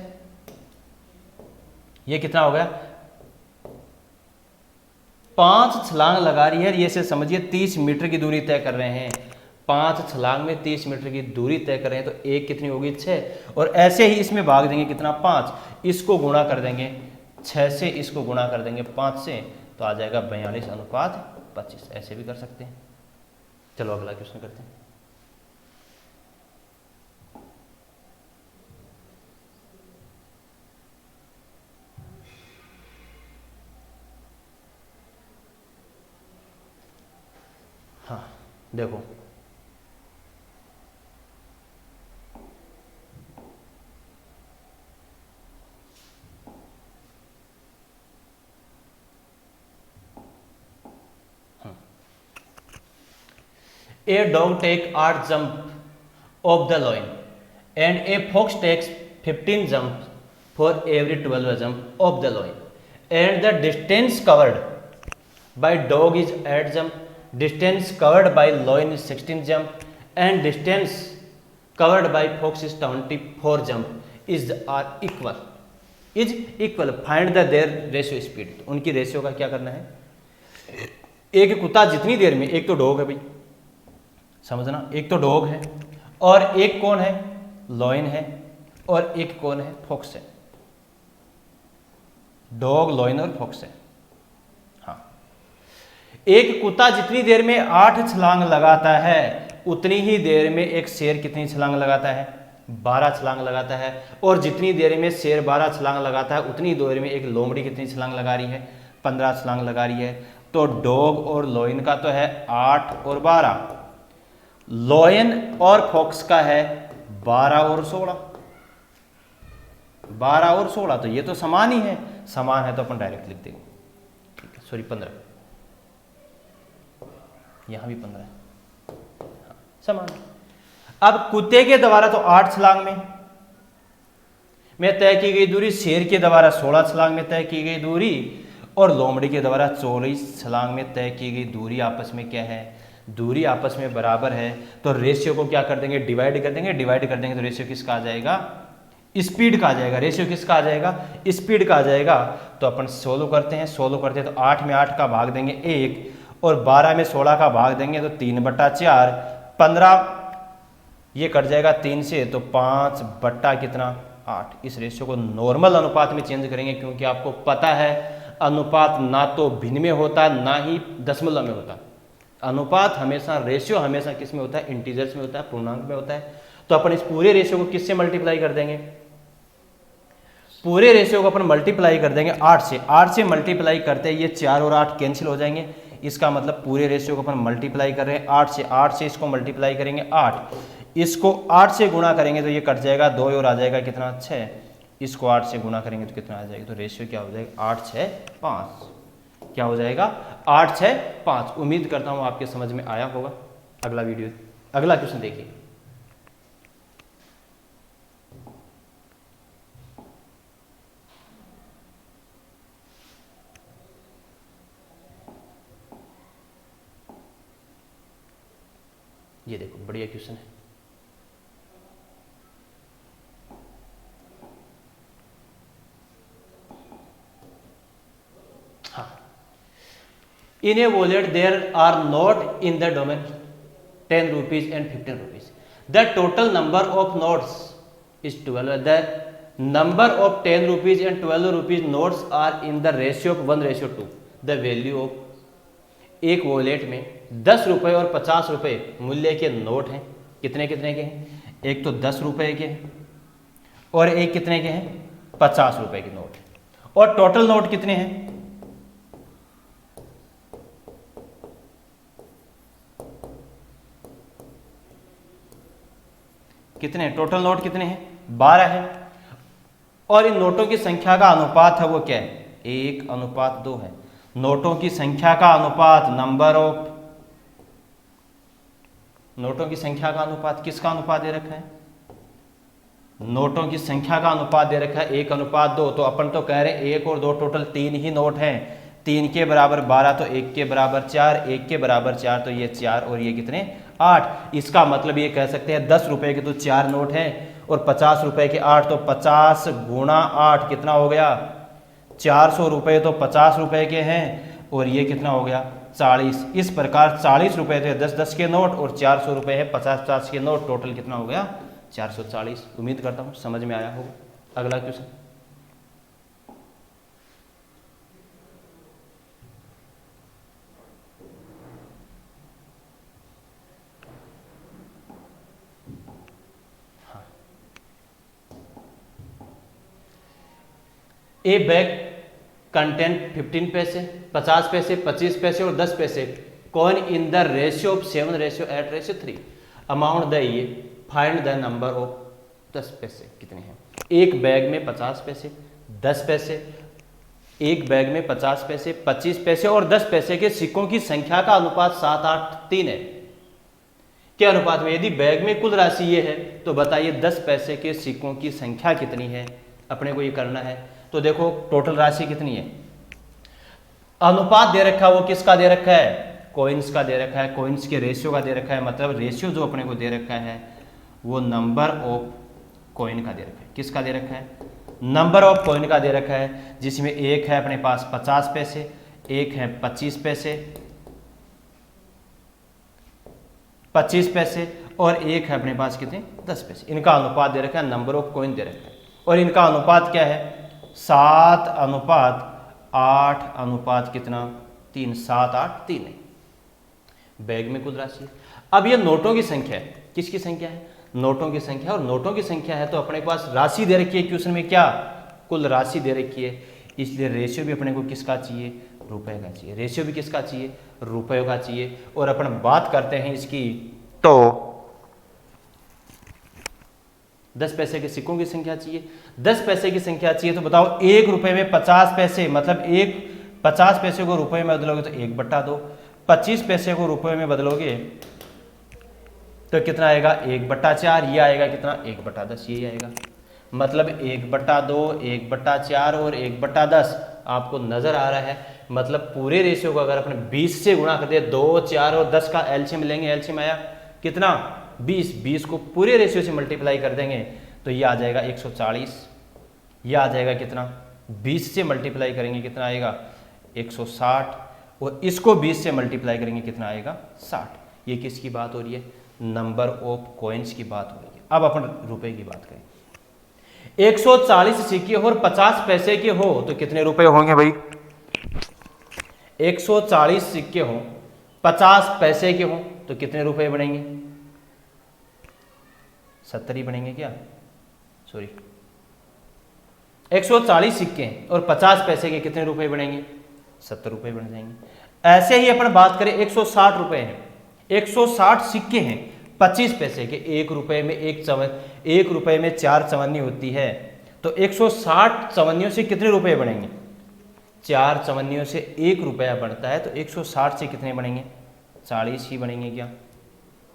S1: ये कितना हो गया, 5 छलांग लगा रही है, ये से समझिए 30 मीटर की दूरी तय कर रहे हैं। 5 छलांग में 30 मीटर की दूरी तय कर रहे हैं, तो एक कितनी होगी, 6, और ऐसे ही इसमें भाग देंगे कितना, 5, इसको गुणा कर देंगे 6 से, इसको गुणा कर देंगे 5 से, तो आ जाएगा 42 अनुपात 25। ऐसे भी कर सकते हैं। चलो अगला क्वेश्चन करते हैं। हाँ देखो, A dog take 8 jump of the loin and a fox takes 15 jumps for every 12 jump of the loin, and the distance covered by dog is 8 jump, distance covered by loin is 16 jump, and distance covered by fox is 24 jump is are equal, is equal, find the their ratio speed। उनकी ratio का क्या करना है, एक कुत्ता जितनी देर में, एक तो डॉग है भाई, समझना, एक तो डॉग है और एक कौन है, लॉइन है, और एक कौन है, फॉक्स है। डॉग, लॉइन और फॉक्स है। हाँ, एक कुत्ता जितनी देर में 8 छलांग लगाता है उतनी ही देर में एक शेर कितनी छलांग लगाता है, 12 छलांग लगाता है, और जितनी देर में शेर 12 छलांग लगाता है उतनी देर में एक लोमड़ी कितनी छलांग लगा रही है, 15 छलांग लगा रही है। तो डॉग और लॉइन का तो है 8 और 12, लॉयन और फॉक्स का है 12 और 16, 12 और 16, तो ये तो समान ही है, समान है तो अपन डायरेक्ट लिख देंगे, ठीक है, सॉरी 15, यहां भी 15 है, हाँ, समान। अब कुत्ते के द्वारा तो 8 छलांग में तय की गई दूरी, शेर के द्वारा 16 छलांग में तय की गई दूरी, और लोमड़ी के द्वारा 24 छलांग में तय की गई दूरी आपस में क्या है, दूरी आपस में बराबर है। तो रेशियो को क्या कर देंगे, डिवाइड कर देंगे, डिवाइड कर देंगे तो रेशियो किसका आ जाएगा, स्पीड का आ जाएगा, रेशियो किसका आ जाएगा, स्पीड का आ जाएगा। तो अपन सोल्व करते हैं, तो 8 में 8 का भाग देंगे 1 और 12 में 16 का भाग देंगे तो 3/4, 15 ये कट जाएगा 3 से तो 5 बट्टा कितना 8। इस रेशियो को नॉर्मल अनुपात में चेंज करेंगे, क्योंकि आपको पता है अनुपात ना तो भिन्न में होता ना ही दशमलव में होता। अनुपात हमेशा, रेशियो हमेशा किस में होता है, इंटीजर्स में होता है, पूर्णांक में होता है। तो अपन इस पूरे रेशियो को किससे मल्टीप्लाई कर देंगे, पूरे रेशियो को अपन मल्टीप्लाई कर देंगे 8 से। 8 से मल्टीप्लाई करते हैं ये 4 और 8 कैंसिल हो जाएंगे, इसका मतलब पूरे रेशियो को अपन मल्टीप्लाई कर रहे हैं 8 से। 8 से इसको मल्टीप्लाई करेंगे 8, इसको 8 से गुणा करेंगे तो ये कट जाएगा 2 और आ जाएगा कितना 6, इसको 8 से गुणा करेंगे तो कितना आ जाएगा, तो रेशियो क्या हो जाएगा 8 6 5, क्या हो जाएगा 8 6 5। उम्मीद करता हूँ आपके समझ में आया होगा। अगला क्वेश्चन देखिए। ये देखो बढ़िया क्वेश्चन है। हाँ, in a wallet there are note in the domain 10 rupees and 15 rupees. The total number of notes is 12। The number of 10 rupees and 12 rupees notes are in the ratio of 1:2। The value of, एक wallet में 10 रुपए और 50 रुपए मूल्य के note हैं। कितने कितने के हैं, एक तो 10 रुपए के और एक कितने के हैं 50 रुपए के नोट। और टोटल नोट कितने हैं, कितने टोटल नोट कितने हैं 12 है। और इन नोटों की संख्या का अनुपात है वो क्या है 1:2 है। नोटों की संख्या का अनुपात, नंबर ऑफ, नोटों की संख्या का अनुपात किसका अनुपात दे रखा है, नोटों की संख्या का अनुपात दे रखा है 1:2। तो अपन तो कह रहे हैं 1 और 2 टोटल 3 ही नोट हैं। 3 के बराबर 12 तो 1 के बराबर 4, 1 के बराबर 4 तो ये 4 और ये कितने 8। इसका मतलब ये कह सकते हैं 10 रुपए के तो 4 नोट हैं और 50 रुपए के 8, तो 50 गुणा 8 कितना हो गया 400 रुपए तो 50 रुपए के हैं और ये कितना हो गया 40। इस प्रकार 40 रुपए थे 10-10 के नोट और 400 रुपए है 50-50 के नोट, टोटल कितना हो गया 440। उम्मीद करता हूँ समझ में आया होगा। अगला क्वेश्चन। ए बैग कंटेंट 15 पैसे, 50 पैसे, 25 पैसे और 10 पैसे coin in the ratio of 7:8:3। Amount the ये, फाइंड द नंबर ऑफ 10 पैसे कितने हैं। एक बैग में 50 पैसे, 10 पैसे, एक बैग में 50 पैसे, 25 पैसे और 10 पैसे के सिक्कों की संख्या का अनुपात 7:8:3 है। क्या अनुपात में, यदि बैग में कुल राशि ये है तो बताइए 10 पैसे के सिक्कों की संख्या कितनी है, अपने को ये करना है। तो देखो टोटल राशि कितनी है, अनुपात दे रखा है वो किसका दे रखा है, कॉइन्स का दे रखा है, कॉइन्स के रेशियो का दे रखा है। मतलब रेशियो जो अपने को दे रखा है वो नंबर ऑफ कॉइन का दे रखा है। किसका दे रखा है, नंबर ऑफ कॉइन का दे रखा है, जिसमें एक है अपने पास 50 पैसे, एक है 25 पैसे, 25 पैसे और एक है अपने पास कितने 10 पैसे। इनका अनुपात दे रखा है, नंबर ऑफ कॉइन दे रखा है और इनका अनुपात क्या है 7:8 कितना 3, 7:8:3 है। बैग में कुल राशि है। अब ये नोटों की संख्या है, किसकी संख्या है, नोटों की संख्या। और नोटों की संख्या है तो अपने पास राशि दे रखी है, क्वेश्चन में क्या कुल राशि दे रखी है, इसलिए रेशियो भी अपने को किसका चाहिए रुपए का चाहिए। रेशियो भी किसका चाहिए रुपए का चाहिए। और अपन बात करते हैं इसकी तो 10 पैसे के सिक्कों की संख्या चाहिए। 10 पैसे की संख्या चाहिए तो बताओ 1 रुपए में 50 पैसे, मतलब 50 पैसे को रुपए में बदलोगे तो 1/2, 25 पैसे को रुपए में बदलोगे तो कितना आएगा 1/4, ये आएगा कितना 1/10, ये आएगा। मतलब 1/2, 1/4 और 1/10 आपको नजर आ रहा है। मतलब पूरे रेशियो को अगर अपने 20 से गुणा कर दे, 2, 4 और 10 का एलसीएम लेंगे, एलसीएम आया कितना 20, 20 को पूरे रेशियो से मल्टीप्लाई कर देंगे तो ये आ जाएगा 140, ये आ जाएगा कितना, 20 से मल्टीप्लाई करेंगे कितना आएगा 160, और इसको 20 से मल्टीप्लाई करेंगे कितना आएगा 60। ये किसकी बात हो रही है, नंबर ऑफ कॉइन्स की बात हो रही है। अब अपन रुपए की बात करें, 140 सिक्के और 50 पैसे के हो तो कितने रुपए होंगे भाई, 140 सिक्के हो 50 पैसे के हो तो कितने रुपए बनेंगे, 70 ही बनेंगे क्या, सॉरी 140 सिक्के और 50 पैसे के कितने रुपए बनेंगे, 70 रुपए बन जाएंगे। ऐसे ही अपन बात करें 160 रुपए हैं, 160 सिक्के हैं 25 पैसे के, 1 रुपए में 1 रुपए में 4 चवन्नी होती है, तो 160 चवन्नियों से कितने रुपए बनेंगे, 4 चवन्नियों से 1 रुपया बनता है, तो 160 से कितने बनेंगे, 40 ही बनेंगे क्या,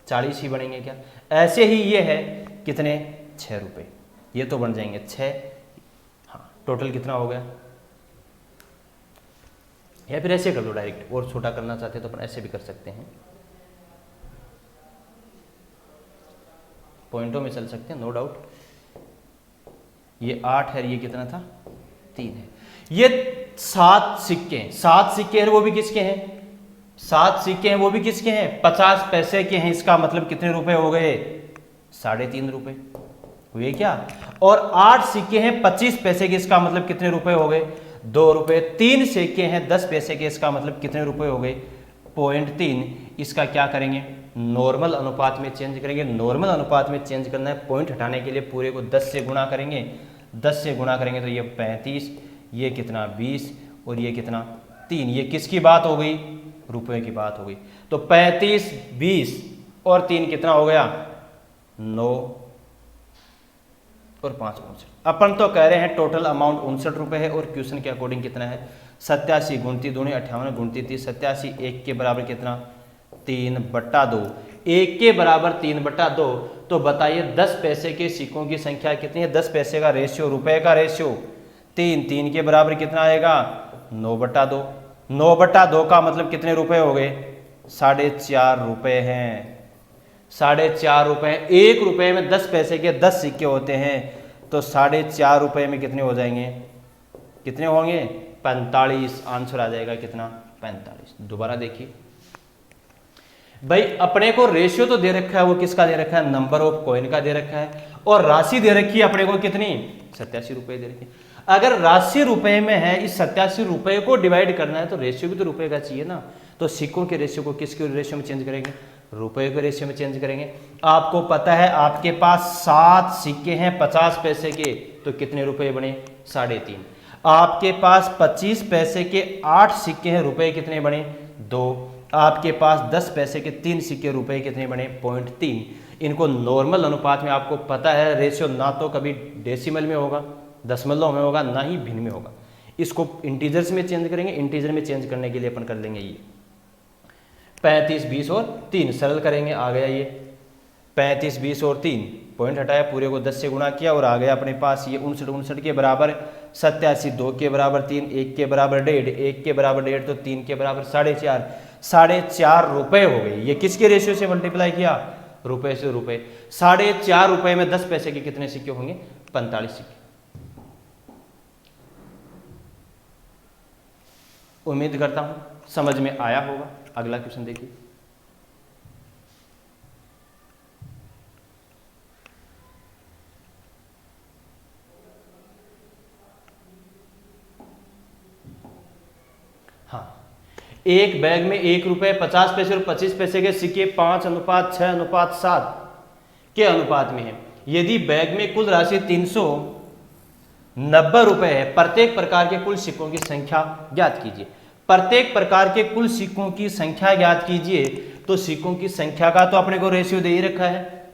S1: 40 ही बनेंगे क्या। ऐसे ही ये है कितने, 6 रुपए, ये तो बन जाएंगे 6। हाँ, टोटल कितना हो गया, या फिर ऐसे कर दो डायरेक्ट, और छोटा करना चाहते हैं तो अपन ऐसे भी कर सकते हैं, पॉइंटों में चल सकते हैं नो डाउट। ये 8 है, ये कितना था 3 है। ये 7 सिक्के हैं, 7 सिक्के हैं, वो भी किसके हैं, 7 सिक्के हैं वो भी किसके हैं, 50 पैसे के हैं। इसका मतलब कितने रुपए हो गए, 3.5 रुपए हुए क्या। और 8 सिक्के हैं 25 पैसे के, इसका मतलब कितने रुपए हो गए, 2 रुपए। 3 सिक्के हैं 10 पैसे के, इसका मतलब कितने रुपए हो गए, 0.3। इसका क्या करेंगे, नॉर्मल अनुपात में चेंज करेंगे। नॉर्मल अनुपात में चेंज करना है, पॉइंट हटाने के लिए पूरे को 10 से गुणा करेंगे, 10 से गुणा करेंगे तो ये 35, ये कितना 20, और ये कितना 3। ये किसकी बात हो गई, रुपए की बात हो गई। तो 35, 20 और 3 कितना हो गया, 9 और 5 59। अपन तो कह रहे हैं टोटल अमाउंट 59 रुपए है, और क्वेश्चन के अकॉर्डिंग कितना है 87, गुणती दूनी 58, गुणती 30, 87 1 के बराबर कितना 3/2, 1 के बराबर 3/2। तो बताइए 10 पैसे के सिक्कों की संख्या कितनी है, 10 पैसे का रेशियो, रुपए का रेशियो 3, 3 के बराबर कितना आएगा 9/2। 9/2 का मतलब कितने रुपए हो गए, 4.5 रुपए हैं, 4.5 रुपए। 1 रुपए में 10 पैसे के 10 सिक्के होते हैं, तो 4.5 रुपए में कितने हो जाएंगे, कितने होंगे 45। आंसर आ जाएगा कितना 45। दोबारा देखिए भाई, अपने को रेशियो तो दे रखा है, वो किसका दे रखा है, नंबर ऑफ कॉइन का दे रखा है, और राशि दे रखी है अपने को कितनी 87 रुपए दे रखी है। अगर राशि रुपए में है, इस 87 रुपए को डिवाइड करना है तो रेशियो भी तो रुपए का चाहिए ना। तो सिक्कों के रेशियो को किसके रेशियो में चेंज करेंगे, रुपए के रेशियो में चेंज करेंगे। आपको पता है आपके पास 7 सिक्के हैं 50 पैसे के, तो कितने रुपए बने 3.5। आपके पास 25 पैसे के 8 सिक्के हैं, रुपए कितने बने 2। आपके पास 10 पैसे के 3 सिक्के, रुपए कितने बने 0.3। इनको नॉर्मल अनुपात में आपको पता है रेशियो ना तो कभी डेसिमल में होगा, दशमलव में होगा, ना ही भिन्न में होगा। इसको इंटीजर्स में चेंज करेंगे। इंटीजर में चेंज करने के लिए अपन कर लेंगे ये 35, 20 और 3, सरल करेंगे, आ गया ये 35, 20 और 3, पॉइंट हटाया, पूरे को 10 से गुणा किया और आ गया अपने पास ये 59 के बराबर 87, 2 के बराबर 3, 1 के बराबर 1.5, 1 के बराबर 1.5 तो 3 के बराबर 4.5, 4.5 रुपए हो गए। ये किसके रेशियो से मल्टीप्लाई किया, रुपए से रुपए। 4.5 रुपए में 10 पैसे के कितने सिक्के होंगे, 45 सिक्के। उम्मीद करता हूं समझ में आया होगा। अगला क्वेश्चन देखिए, हाँ, एक बैग में 1 रुपए 50 पैसे और 25 पैसे के सिक्के 5:6:7 के अनुपात में है। यदि बैग में कुल राशि 390 रुपए है, प्रत्येक प्रकार के कुल सिक्कों की संख्या ज्ञात कीजिए। प्रत्येक प्रकार के कुल सिक्कों की संख्या ज्ञात कीजिए। तो सिक्कों की संख्या का तो अपने को रेशियो दे ही रखा है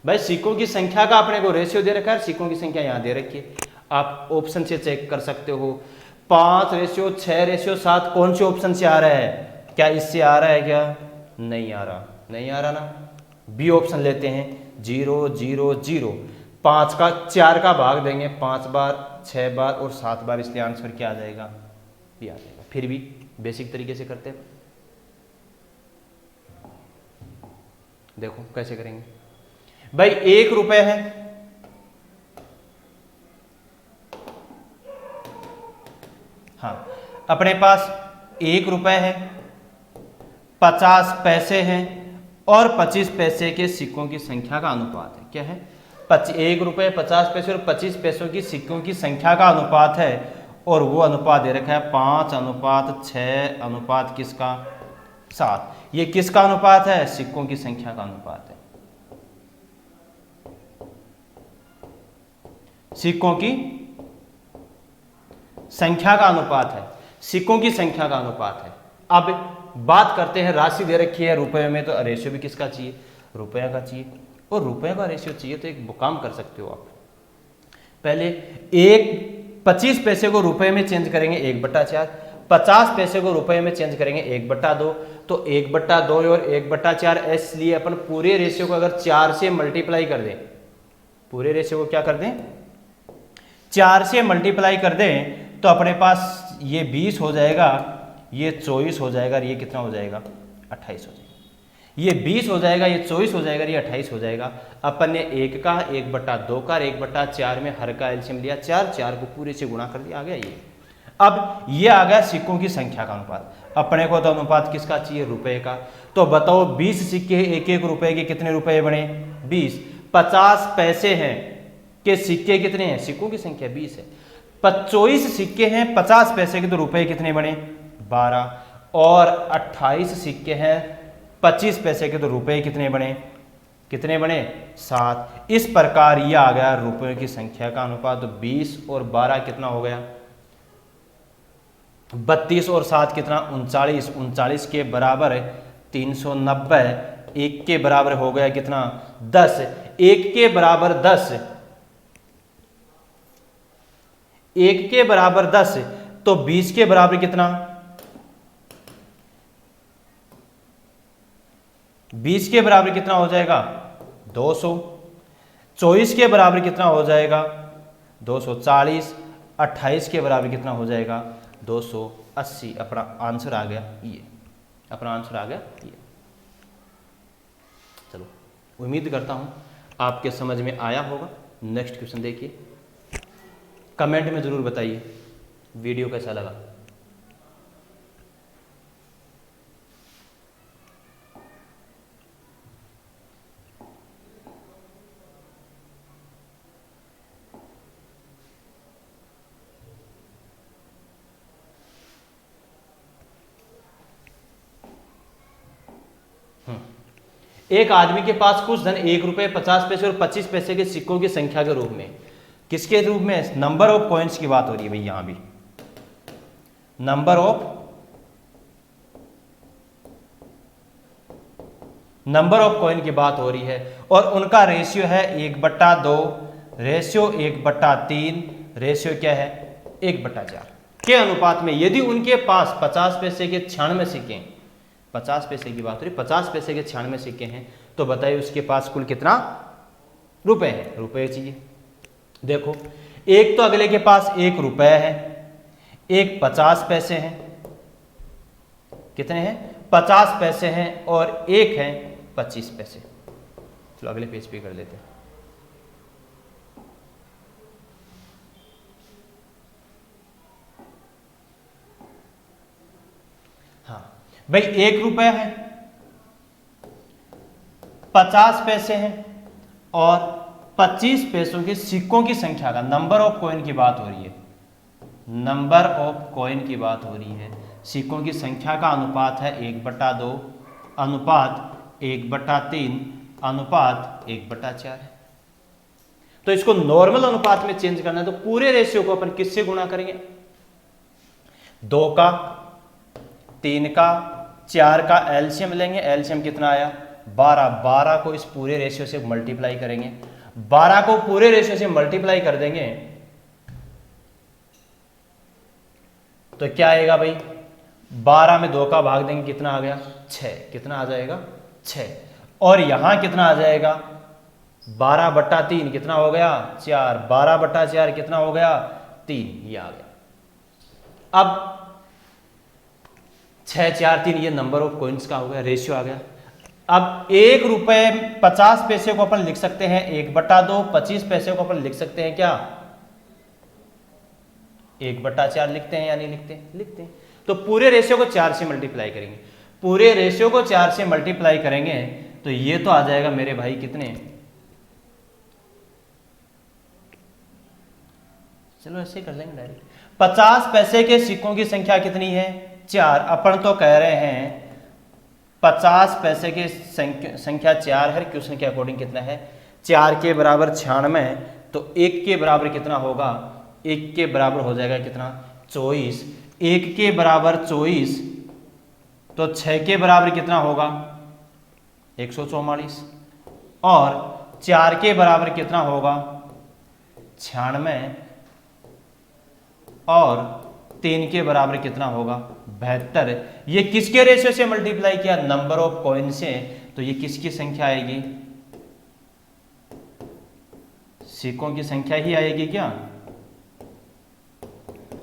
S1: भाई, सिक्कों की संख्या का अपने को रेशियो दे रखा है, सिक्कों की संख्या यहां दे रखी है। आप ऑप्शन से चेक कर सकते हो, 5:6:7 कौन से ऑप्शन से आ रहा है, क्या इससे आ रहा है, क्या नहीं आ रहा, नहीं आ रहा ना। बी ऑप्शन लेते हैं, 0 0 0, 5 का 4 का भाग देंगे 5 बार, 6 बार और 7 बार, इसलिए आंसर क्या आ जाएगा, ये आ जाएगा। फिर भी बेसिक तरीके से करते हैं, देखो कैसे करेंगे भाई। 1 रुपए है, हाँ, अपने पास 1 रुपए है, 50 पैसे हैं और 25 पैसे के सिक्कों की संख्या का अनुपात है। क्या है? 1 रुपये 50 पैसे और 25 पैसों की सिक्कों की संख्या का अनुपात है, और वो अनुपात दे रखा है 5:6 अनुपात किसका? 7। ये किसका अनुपात है? सिक्कों की संख्या का अनुपात है। सिक्कों की संख्या का अनुपात है, सिक्कों की संख्या का अनुपात है। अब बात करते हैं, राशि दे रखी है रुपए में, तो रेशियो भी किसका चाहिए? रुपया का चाहिए। और रुपये का रेशियो चाहिए तो एक काम कर सकते हो आप, पहले 25 पैसे को रुपए में चेंज करेंगे 1/4, 50 पैसे को रुपए में चेंज करेंगे 1/2, तो 1/2 और 1/4, इसलिए अपन पूरे रेशियो को अगर 4 से मल्टीप्लाई कर दें, पूरे रेशियो को क्या कर दें? 4 से मल्टीप्लाई कर दें तो अपने पास ये 20 हो जाएगा, ये 24 हो जाएगा, और ये कितना हो जाएगा? 28 हो जाएगा। ये 20 हो जाएगा, ये 24 हो जाएगा, ये 28 हो जाएगा। अपन ने 1 का 1/2 का 1/4 में हर का एलसीएम लिया 4 को पूरे से गुणा कर दिया, आ गया ये। अब ये आ गया सिक्कों की संख्या का अनुपात। अपने को तो अनुपात किसका चाहिए? रुपए का। तो बताओ 20 सिक्के 1 रुपए के कितने रुपए बने? 20। 50 पैसे हैं के सिक्के कितने हैं? सिक्कों की संख्या 20 है। 24 सिक्के हैं 50 पैसे के, तो रुपए कितने बने? 12। और 28 सिक्के हैं 25 पैसे के, तो रुपए कितने बने? कितने बने? 7। इस प्रकार ये आ गया रुपयों की संख्या का अनुपात। तो 20 और 12 कितना हो गया? 32 और 7 कितना? 39। 39 के बराबर 390। 1 के बराबर हो गया कितना? 10। 1 के बराबर 10, 1 के बराबर 10, तो 20 के बराबर कितना? 20 के बराबर कितना हो जाएगा? 200। 24 के बराबर कितना हो जाएगा? 240। 28 के बराबर कितना हो जाएगा? 280। अपना आंसर आ गया ये, अपना आंसर आ गया ये। चलो, उम्मीद करता हूं आपके समझ में आया होगा। नेक्स्ट क्वेश्चन देखिए, कमेंट में जरूर बताइए वीडियो कैसा लगा। एक आदमी के पास कुछ धन 1 रुपये 50 पैसे और 25 पैसे के सिक्कों की संख्या के रूप में, किसके रूप में? नंबर ऑफ कॉइन्स की बात हो रही है भाई, यहां भी नंबर ऑफ कॉइन की बात हो रही है, और उनका रेशियो है 1/2, रेशियो 1/3, रेशियो क्या है? 1/4 के अनुपात में। यदि उनके पास 50 पैसे के 96 सिक्के, 50 पैसे की बात हो रही, 50 पैसे के 96 सिक्के हैं, तो बताइए उसके पास कुल कितना रुपए है? रुपए चाहिए। देखो, एक तो अगले के पास 1 रुपए है, एक 50 पैसे हैं, कितने हैं? 50 पैसे हैं, और एक है 25 पैसे। चलो अगले पेज पे कर लेते हैं। हाँ भाई, 1 रुपए है, 50 पैसे हैं, और 25 पैसों के सिक्कों की संख्या का, नंबर ऑफ कॉइन की बात हो रही है, नंबर ऑफ कॉइन की बात हो रही है। सिक्कों की संख्या का अनुपात है 1/2, अनुपात 1/3, अनुपात 1/4 है। तो इसको नॉर्मल अनुपात में चेंज करना है, तो पूरे रेशियो को अपन किससे गुणा करेंगे? 2 का, 3 का, 4 का एलसीएम लेंगे। एलसीएम कितना आया? 12। 12 को इस पूरे रेशियो से मल्टीप्लाई करेंगे। 12 को पूरे रेशियो से मल्टीप्लाई कर देंगे तो क्या आएगा भाई? 12 में 2 का भाग देंगे, कितना आ गया? 6। कितना आ जाएगा? 6। और यहां कितना आ जाएगा? 12/3 कितना हो गया? 4। 12/4 कितना हो गया? 3। ये आ गया। अब 6, 4, 3 ये नंबर ऑफ कॉइन्स का हो गया, रेशियो आ गया। अब 1 रुपए 50 पैसे को अपन लिख सकते हैं 1/2, 25 पैसे को अपन लिख सकते हैं क्या? 1/4 लिखते हैं या नहीं लिखते? लिखते हैं। तो पूरे रेशियो को 4 से मल्टीप्लाई करेंगे, पूरे रेशियो को 4 से मल्टीप्लाई करेंगे तो ये तो आ जाएगा मेरे भाई कितने, चलो ऐसे कर लेंगे डायरेक्ट। 50 पैसे के सिक्कों की संख्या कितनी है? 4। अपन तो कह रहे हैं 50 पैसे की संख्या 4 है, क्वेश्चन के अकॉर्डिंग कितना है? 4 के बराबर 96, तो 1 के बराबर कितना होगा? 1 के बराबर हो जाएगा कितना? 24। 1 के बराबर 24, तो 6 के बराबर कितना होगा? 144। और 4 के बराबर कितना होगा? 96। और 3 के बराबर कितना होगा? 72। ये किसके रेशियो से मल्टीप्लाई किया? नंबर ऑफ कॉइन से। तो ये किसकी संख्या आएगी? सिक्कों की संख्या ही आएगी क्या?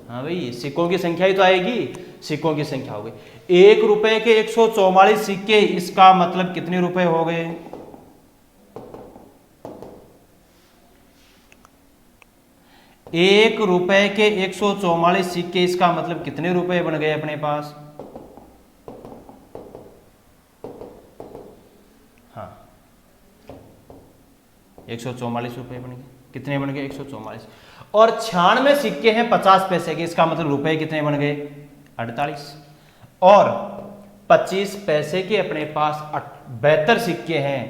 S1: हाँ भाई, सिक्कों की संख्या ही तो आएगी, सिक्कों की संख्या हो गई। 1 रुपए के 144 सिक्के, इसका मतलब कितने रुपए हो गए? 1 रुपए के 144 सिक्के, इसका मतलब कितने रुपए बन गए अपने पास? हाँ, 144 रुपए बन गए। कितने बन गए? 144। और 96 सिक्के हैं 50 पैसे के, इसका मतलब रुपए कितने बन गए? 48। और 25 पैसे के अपने पास 72 सिक्के हैं।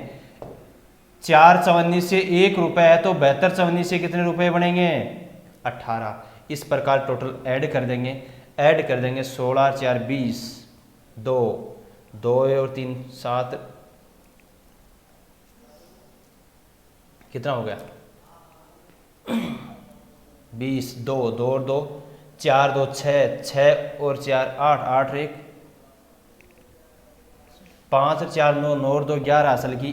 S1: 4 चवन्नी से 1 रुपए है, तो 72 चवन्नी से कितने रुपए बनेंगे? 18। इस प्रकार टोटल ऐड कर देंगे, 16 और 4 20, 2 और 3 7, कितना हो गया? 20, 2 और 2 4, 2 6 और 4 8, 8 और 1 5 और 4 9, 9 और 2 11, असल की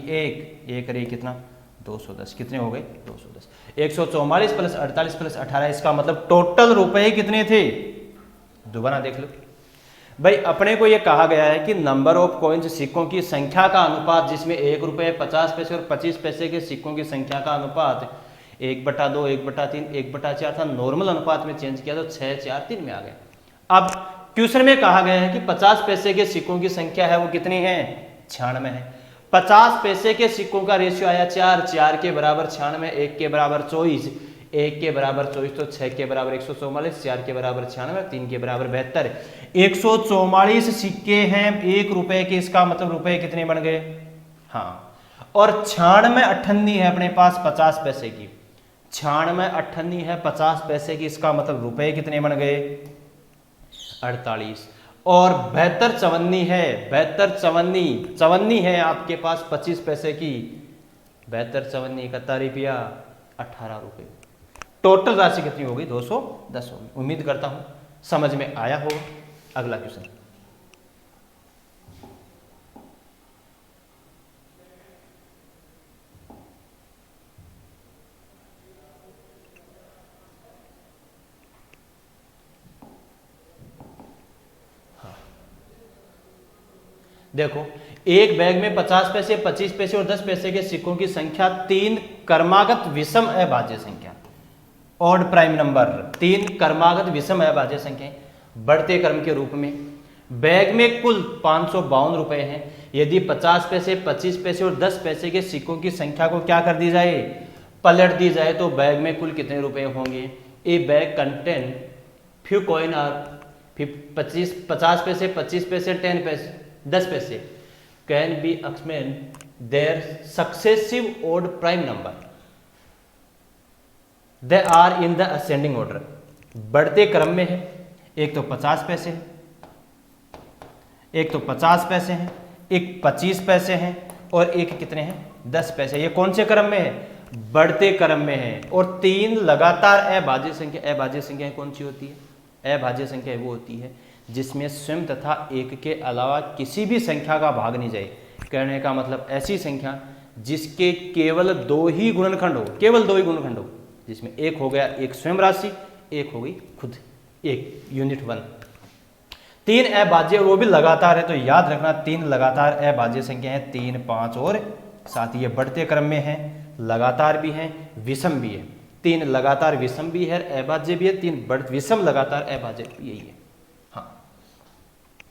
S1: 1 और 1 कितना? 210। कितने हो गए? 210। 144 प्लस 48 प्लस 18, इसका मतलब टोटल रुपए कितने थे? दोबारा देख लो भाई, अपने को यह कहा गया है कि नंबर ऑफ कॉइन्स, सिक्कों की संख्या का अनुपात, जिसमें 1 रुपए 50 पैसे और 25 पैसे के सिक्कों की संख्या का अनुपात 1/2, 1/3, 1/4 था। नॉर्मल अनुपात में चेंज किया तो 6 4 3 में आ गया। अब क्वेश्चन में कहा गया है कि 50 पैसे के सिक्कों की संख्या है वो कितनी है? 96 है। 50 पैसे के सिक्कों का रेशियो आया 4, 4 के बराबर 96, 1 के बराबर 24, 1 के बराबर 24, तो 6 के बराबर 144, 4 के बराबर 96, 3 के बराबर 72। 144 सिक्के हैं 1 रुपए के, इसका मतलब रुपए कितने बन गए? हाँ। और 96 अठन्नी है अपने पास 50 पैसे की, 96 अठन्नी है 50 पैसे की, इसका मतलब रुपए कितने बन गए? 48। और 72 चवन्नी है, 72 चवन्नी है आपके पास 25 पैसे की, 72 चवन्नी 71 रुपया 18 रुपये। टोटल राशि कितनी होगी? 210 होगी। उम्मीद करता हूं समझ में आया होगा। अगला क्वेश्चन, देखो, एक बैग में 50 पैसे, 25 पैसे और 10 पैसे के सिक्कों की संख्या 3 क्रमागत विषम अभाज्य संख्या, ऑड प्राइम नंबर, 3 क्रमागत विषम अभाज्य संख्या बढ़ते क्रम के रूप में। बैग में कुल 552 रुपए हैं। यदि 50 पैसे, 25 पैसे और 10 पैसे के सिक्कों की संख्या को क्या कर दी जाए? पलट दी जाए, तो बैग में कुल कितने रुपए होंगे? A bag contain few coin are 50 पैसे, 25 पैसे, 10 पैसे, 10 पैसे can be explain their successive odd prime number, they are in the ascending order. बढ़ते क्रम में है, एक तो 50 पैसे है, एक तो 50 पैसे हैं, एक 25 पैसे हैं और एक कितने हैं? 10 पैसे। ये कौन से क्रम में है? बढ़ते क्रम में है। और 3 लगातार अभाज्य संख्या। अभाज्य संख्या कौन सी होती है? अभाज्य संख्या वो होती है जिसमें स्वयं तथा एक के अलावा किसी भी संख्या का भाग नहीं जाए। कहने का मतलब ऐसी संख्या जिसके केवल 2 ही गुणनखंड हो, केवल 2 ही गुणनखंड हो, जिसमें एक हो गया एक स्वयं राशि, एक हो गई खुद, एक यूनिट 1। 3 अभाज्य, वो भी लगातार है, तो याद रखना 3 लगातार अभाज्य संख्या है, 3, 5 और 7। ये बढ़ते क्रम में है, लगातार भी है, विषम भी है। 3 लगातार विषम भी है, अभाज्य भी है, 3 विषम लगातार अभाज्य भी यही है। हाँ,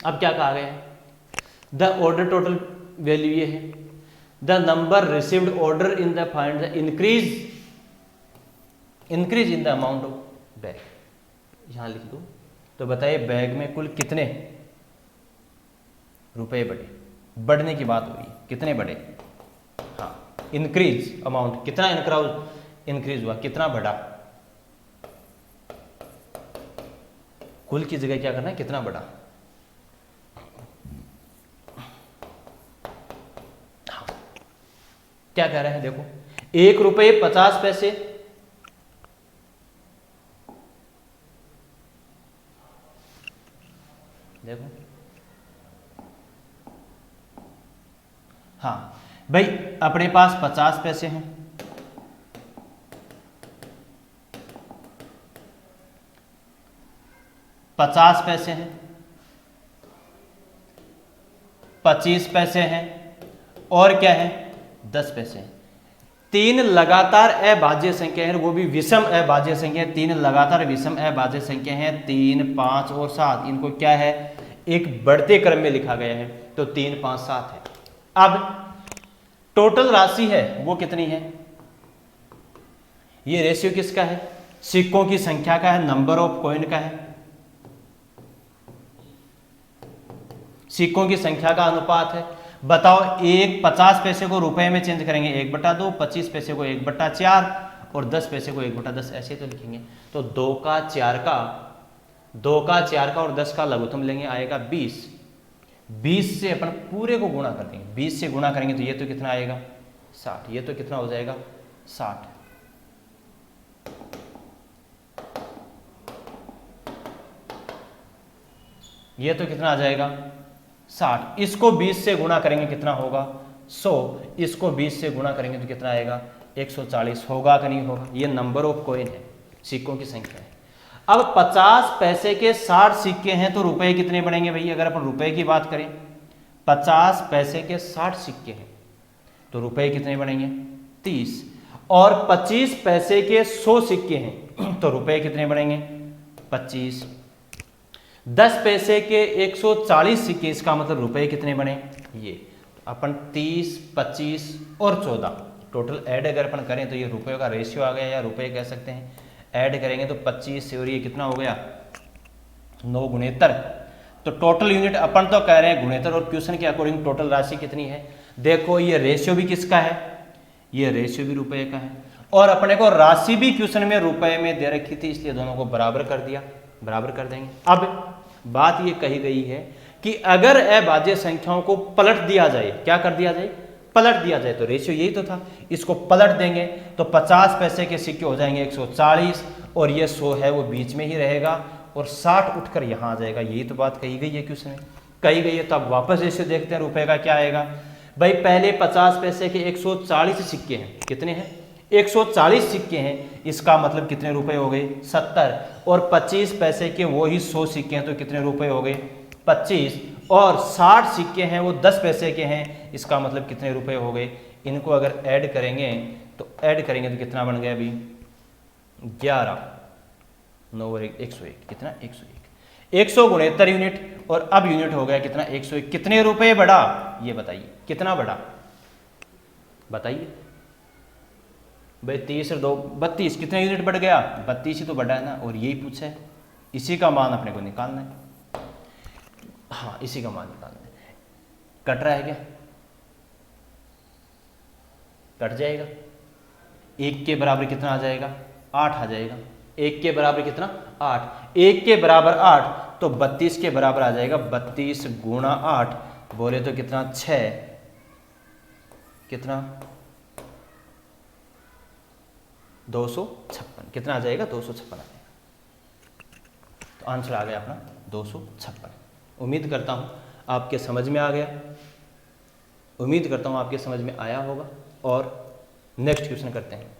S1: अब क्या कहा गया है, द ऑर्डर टोटल वैल्यू ये है, the number received order in the find the increase in the amount of bag, यहां लिख दो। तो बताइए बैग में कुल कितने रुपए बढ़े, बढ़ने की बात हो रही है, कितने बढ़े। हाँ, इंक्रीज अमाउंट, कितना इंक्रीज हुआ, कितना बढ़ा, कुल की जगह क्या करना है, कितना बढ़ा। हाँ, क्या कह रहे हैं देखो, 1 रुपये 50 पैसे, देखो हाँ भाई अपने पास 50 पैसे हैं, 50 पैसे हैं, 25 पैसे हैं और क्या है 10 पैसे हैं। 3 लगातार अभाज्य संख्या है, वो भी विषम अभाज्य संख्या, 3 लगातार विषम अभाज्य संख्या है, 3, 5 और 7, इनको क्या है एक बढ़ते क्रम में लिखा गया है, तो 3, 5, 7 है। अब टोटल राशि है वो कितनी है, ये रेशियो किसका है, सिक्कों की संख्या का है, नंबर ऑफ कॉइन का है, सिक्कों की संख्या का अनुपात है। बताओ, 50 पैसे को रुपए में चेंज करेंगे 1/2, 25 पैसे को 1/4 और 10 पैसे को 1/10, ऐसे तो लिखेंगे। तो 2 का 4 का और 10 का लघुत्तम लेंगे, आएगा 20। 20 से अपन पूरे को गुणा कर देंगे, 20 से गुणा करेंगे तो ये तो कितना आएगा 60, ये तो कितना हो जाएगा 60। ये तो कितना आ जाएगा 60। इसको 20 से गुणा करेंगे कितना होगा 100, इसको 20 से गुणा करेंगे तो कितना आएगा 140, होगा कि नहीं होगा। ये नंबर ऑफ कॉइन है, सिक्कों की संख्या है। अब 50 पैसे के 60 सिक्के हैं तो रुपए कितने बनेंगे भाई, अगर अपन रुपए की बात करें 50 पैसे के 60 सिक्के हैं तो रुपए कितने बनेंगे 30, और 25 पैसे के 100 सिक्के हैं तो रुपए कितने बनेंगे 25। 10 पैसे के 140 सिक्के, इसका मतलब रुपए कितने बने ये, अपन 30, 25 और 14 टोटल ऐड अगर अपन करें तो ये रुपए का रेशियो आ गया, या रुपए कह सकते हैं। ऐड करेंगे तो 25 से और ये कितना हो गया 9 गुणेतर। तो टोटल यूनिट अपन तो कह रहे हैं गुणेतर, और क्वेश्चन के अकॉर्डिंग टोटल राशि कितनी है। देखो ये रेशियो भी किसका है, ये रेशियो भी रुपए का है, और अपने को राशि भी क्वेश्चन में रुपए में दे रखी थी, इसलिए दोनों को बराबर कर दिया, बराबर कर देंगे। अब बात ये कही गई है कि अगर अभाज्य संख्याओं को पलट दिया जाए, क्या कर दिया जाए पलट दिया जाए, तो रेशियो यही तो था, इसको पलट देंगे तो 50 पैसे के सिक्के हो जाएंगे 140, और ये 100 है वो बीच में ही रहेगा, और 60 उठकर यहाँ आ जाएगा। यही तो बात कही गई है क्वेश्चन में, कही गई है। तो अब वापस रेशियो देखते हैं रुपए का क्या आएगा भाई। पहले 50 पैसे के 140 सिक्के हैं, कितने हैं 140 सिक्के हैं, इसका मतलब कितने रुपए हो गए 70, और 25 पैसे के वो ही 100 सिक्के हैं तो कितने रुपए हो गए 25, और 60 सिक्के हैं वो 10 पैसे के हैं, इसका मतलब कितने रुपए हो गए। इनको अगर ऐड करेंगे तो कितना बन गया अभी 11, 9 और 101, कितना 101, 100 गुणेतर यूनिट, और अब यूनिट हो गया कितना 101। कितने रुपए बढ़ा ये बताइए, कितना बढ़ा बताइए भाई। 30 और 2 32, कितने यूनिट बढ़ गया 32 ही तो बढ़ा है ना, और यही पूछा है, इसी का मान अपने को निकालना है। हाँ, इसी का मान निकालना है। कट रहा है क्या, कट जाएगा। 1 के बराबर कितना आ जाएगा 8 आ जाएगा। 1 के बराबर कितना 8, 1 के बराबर 8 तो 32 के बराबर आ जाएगा 32 गुणा 8, बोले तो कितना 6, कितना 256, कितना आ जाएगा 256 आ जाएगा। तो आंसर आ गया अपना 256। उम्मीद करता हूँ आपके समझ में आ गया, उम्मीद करता हूँ आपके समझ में आया होगा। और नेक्स्ट क्वेश्चन करते हैं।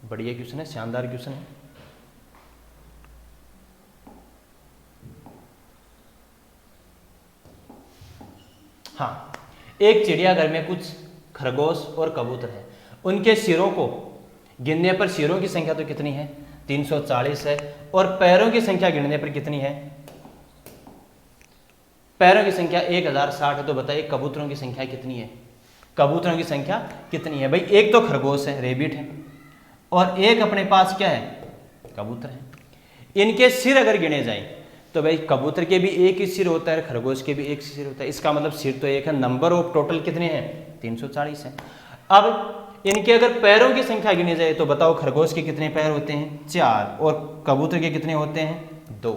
S1: बढ़िया क्वेश्चन है, शानदार क्वेश्चन है। हाँ, एक चिड़ियाघर में कुछ खरगोश और कबूतर है। उनके सिरों को गिनने पर सिरों की संख्या तो कितनी है? 340 है। और पैरों की संख्या गिनने पर कितनी है? पैरों की संख्या 1060 है। तो बताइए कबूतरों की संख्या कितनी है? कबूतरों की संख्या कितनी है? भाई एक तो खरगोश है, रेबिट है, और एक अपने पास क्या है? कबूतर है। इनके सिर अगर गिने जाए तो भाई कबूतर के भी एक ही सिर होता है, खरगोश के भी एक ही सिर होता है। इसका मतलब सिर तो एक है, नंबर ऑफ टोटल कितने हैं? 340 है। अब इनके अगर पैरों की संख्या गिनी जाए तो बताओ खरगोश के कितने पैर होते हैं? 4। और कबूतर के कितने होते हैं? 2।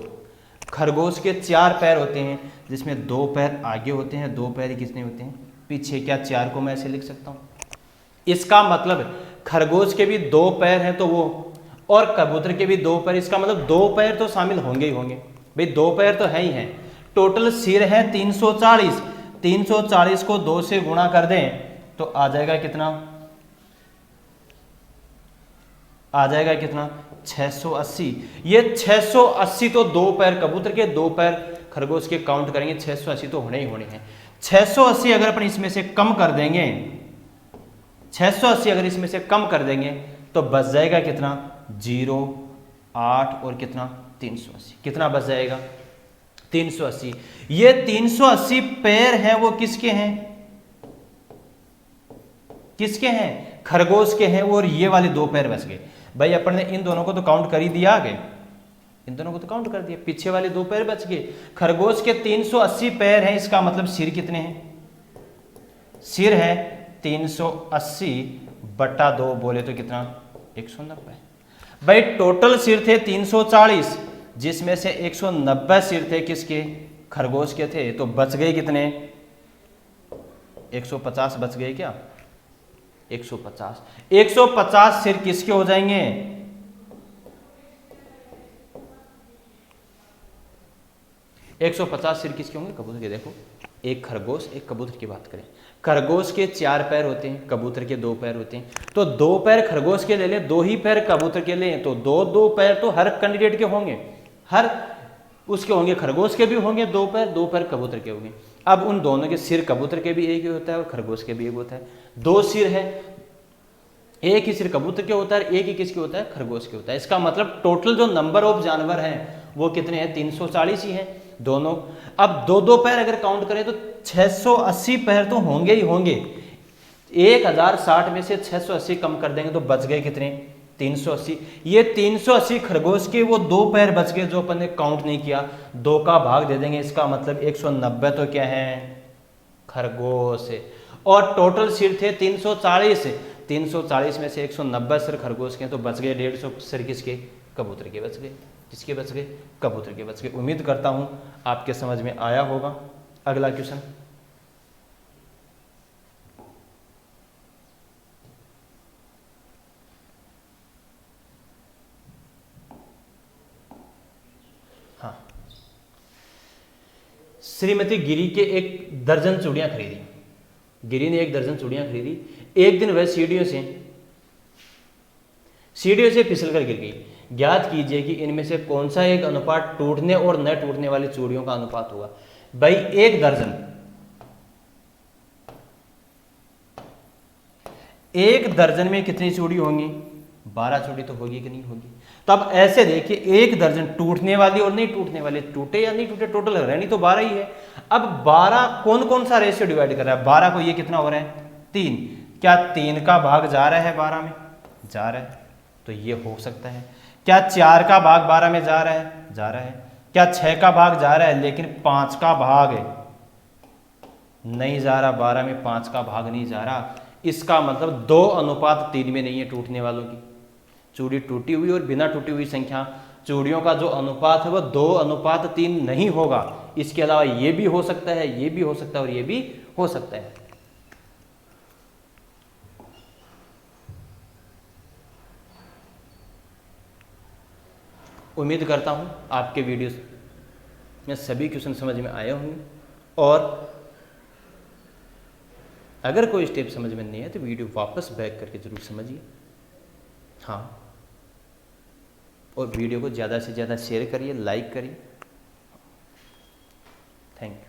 S1: खरगोश के 4 पैर होते हैं, जिसमें 2 पैर आगे होते हैं, 2 पैर कितने होते हैं? पीछे। क्या 4 को मैं ऐसे लिख सकता हूँ? इसका मतलब खरगोश के भी 2 पैर हैं तो वो, और कबूतर के भी 2 पैर, इसका मतलब 2 पैर तो शामिल होंगे ही होंगे। भाई 2 पैर तो है ही हैं। टोटल सिर है 340। 340 को 2 से गुणा कर दें तो आ जाएगा कितना? आ जाएगा कितना? 680। ये 680 तो 2 पैर कबूतर के, 2 पैर खरगोश के काउंट करेंगे, 680 तो होने ही होने हैं। 680 अगर अपन इसमें से कम कर देंगे, 680 अगर इसमें से कम कर देंगे तो बच जाएगा कितना? 0, 8 और कितना? 380। कितना बच जाएगा? 380। ये 380 पैर हैं वो किसके हैं? किसके हैं? खरगोश के हैं। और ये वाले 2 पैर बच गए। भाई अपन ने इन दोनों को तो काउंट कर ही दिया आगे, इन दोनों को तो काउंट कर दिया, पीछे वाले 2 पैर बच गए। खरगोश के 380 पैर हैं, इसका मतलब सिर कितने हैं? सिर है 380 बटा 2 बोले तो कितना? 190। भाई टोटल सिर थे 340, जिसमें से 190 सिर थे किसके? खरगोश के थे। तो बच गए कितने? 150 बच गए क्या? 150। 150 सिर किसके हो जाएंगे? 150 सिर किसके होंगे? कबूतर के। देखो, एक खरगोश एक कबूतर की बात करें, खरगोश के 4 पैर होते हैं, कबूतर के 2 पैर होते हैं। तो 2 पैर खरगोश के ले लें, 2 ही पैर कबूतर के ले, तो 2 पैर तो हर कैंडिडेट के होंगे, हर उसके होंगे, खरगोश के भी होंगे 2 पैर, 2 पैर कबूतर के होंगे। अब उन दोनों के सिर, कबूतर के भी एक ही होता है और खरगोश के भी एक होता है। 2 सिर है, एक ही सिर कबूतर के होता है, एक ही किसके होता है? खरगोश के होता है। इसका मतलब टोटल जो नंबर ऑफ जानवर हैं वो कितने हैं? 340 ही हैं दोनों। अब 2-2 पैर अगर काउंट करें तो 680 पैर तो होंगे ही होंगे। 1060 में से 680 कम कर देंगे तो बच गए कितने? 380। ये 380 खरगोश के वो 2 पैर बच गए जो अपन ने काउंट नहीं किया, 2 का भाग दे देंगे, इसका मतलब 190 तो क्या है? खरगोश है। और टोटल सिर थे 340, 340 में से 190 सिर खरगोश के, तो बच गए 150 सिर किसके? कबूतर के बच गए। किसके बच गए? कबूतर के बच गए। उम्मीद करता हूं आपके समझ में आया होगा। अगला क्वेश्चन, हाँ, श्रीमती गिरी के 1 दर्जन चूड़ियां खरीदी। गिरी ने 1 दर्जन चूड़ियां खरीदी। एक दिन वह सीढ़ियों से फिसल कर गिर गई। ज्ञात कीजिए कि इनमें से कौन सा एक अनुपात टूटने और न टूटने वाली चूड़ियों का अनुपात होगा। भाई 1 दर्जन, 1 दर्जन में कितनी चूड़ी होंगी? 12 चूड़ी तो होगी कि नहीं होगी? तो अब ऐसे देखिए, 1 दर्जन टूटने वाली और नहीं टूटने वाली, टूटे या नहीं टूटे, टोटल रहनी तो 12 ही है। अब 12 कौन कौन सा रेशियो डिवाइड कर रहा है? 12 को ये कितना हो रहा है? 3। क्या 3 का भाग जा रहा है 12 में? जा रहा है, तो ये हो सकता है। क्या 4 का भाग 12 में जा रहा है? जा रहा है। क्या 6 का भाग जा रहा है, लेकिन 5 का भाग नहीं जा रहा? 12 में 5 का भाग नहीं जा रहा। इसका मतलब 2:3 में नहीं है टूटने वालों की। चूड़ी टूटी हुई और बिना टूटी हुई संख्या, चूड़ियों का जो अनुपात है वो 2:3 नहीं होगा। इसके अलावा ये भी हो सकता है, ये भी हो सकता है और ये भी हो सकता है। उम्मीद करता हूं आपके वीडियो में सभी क्वेश्चन समझ में आए होंगे, और अगर कोई स्टेप समझ में नहीं है तो वीडियो वापस बैक करके जरूर समझिए। हाँ, और वीडियो को ज़्यादा से ज़्यादा शेयर करिए, लाइक करिए। Thank you.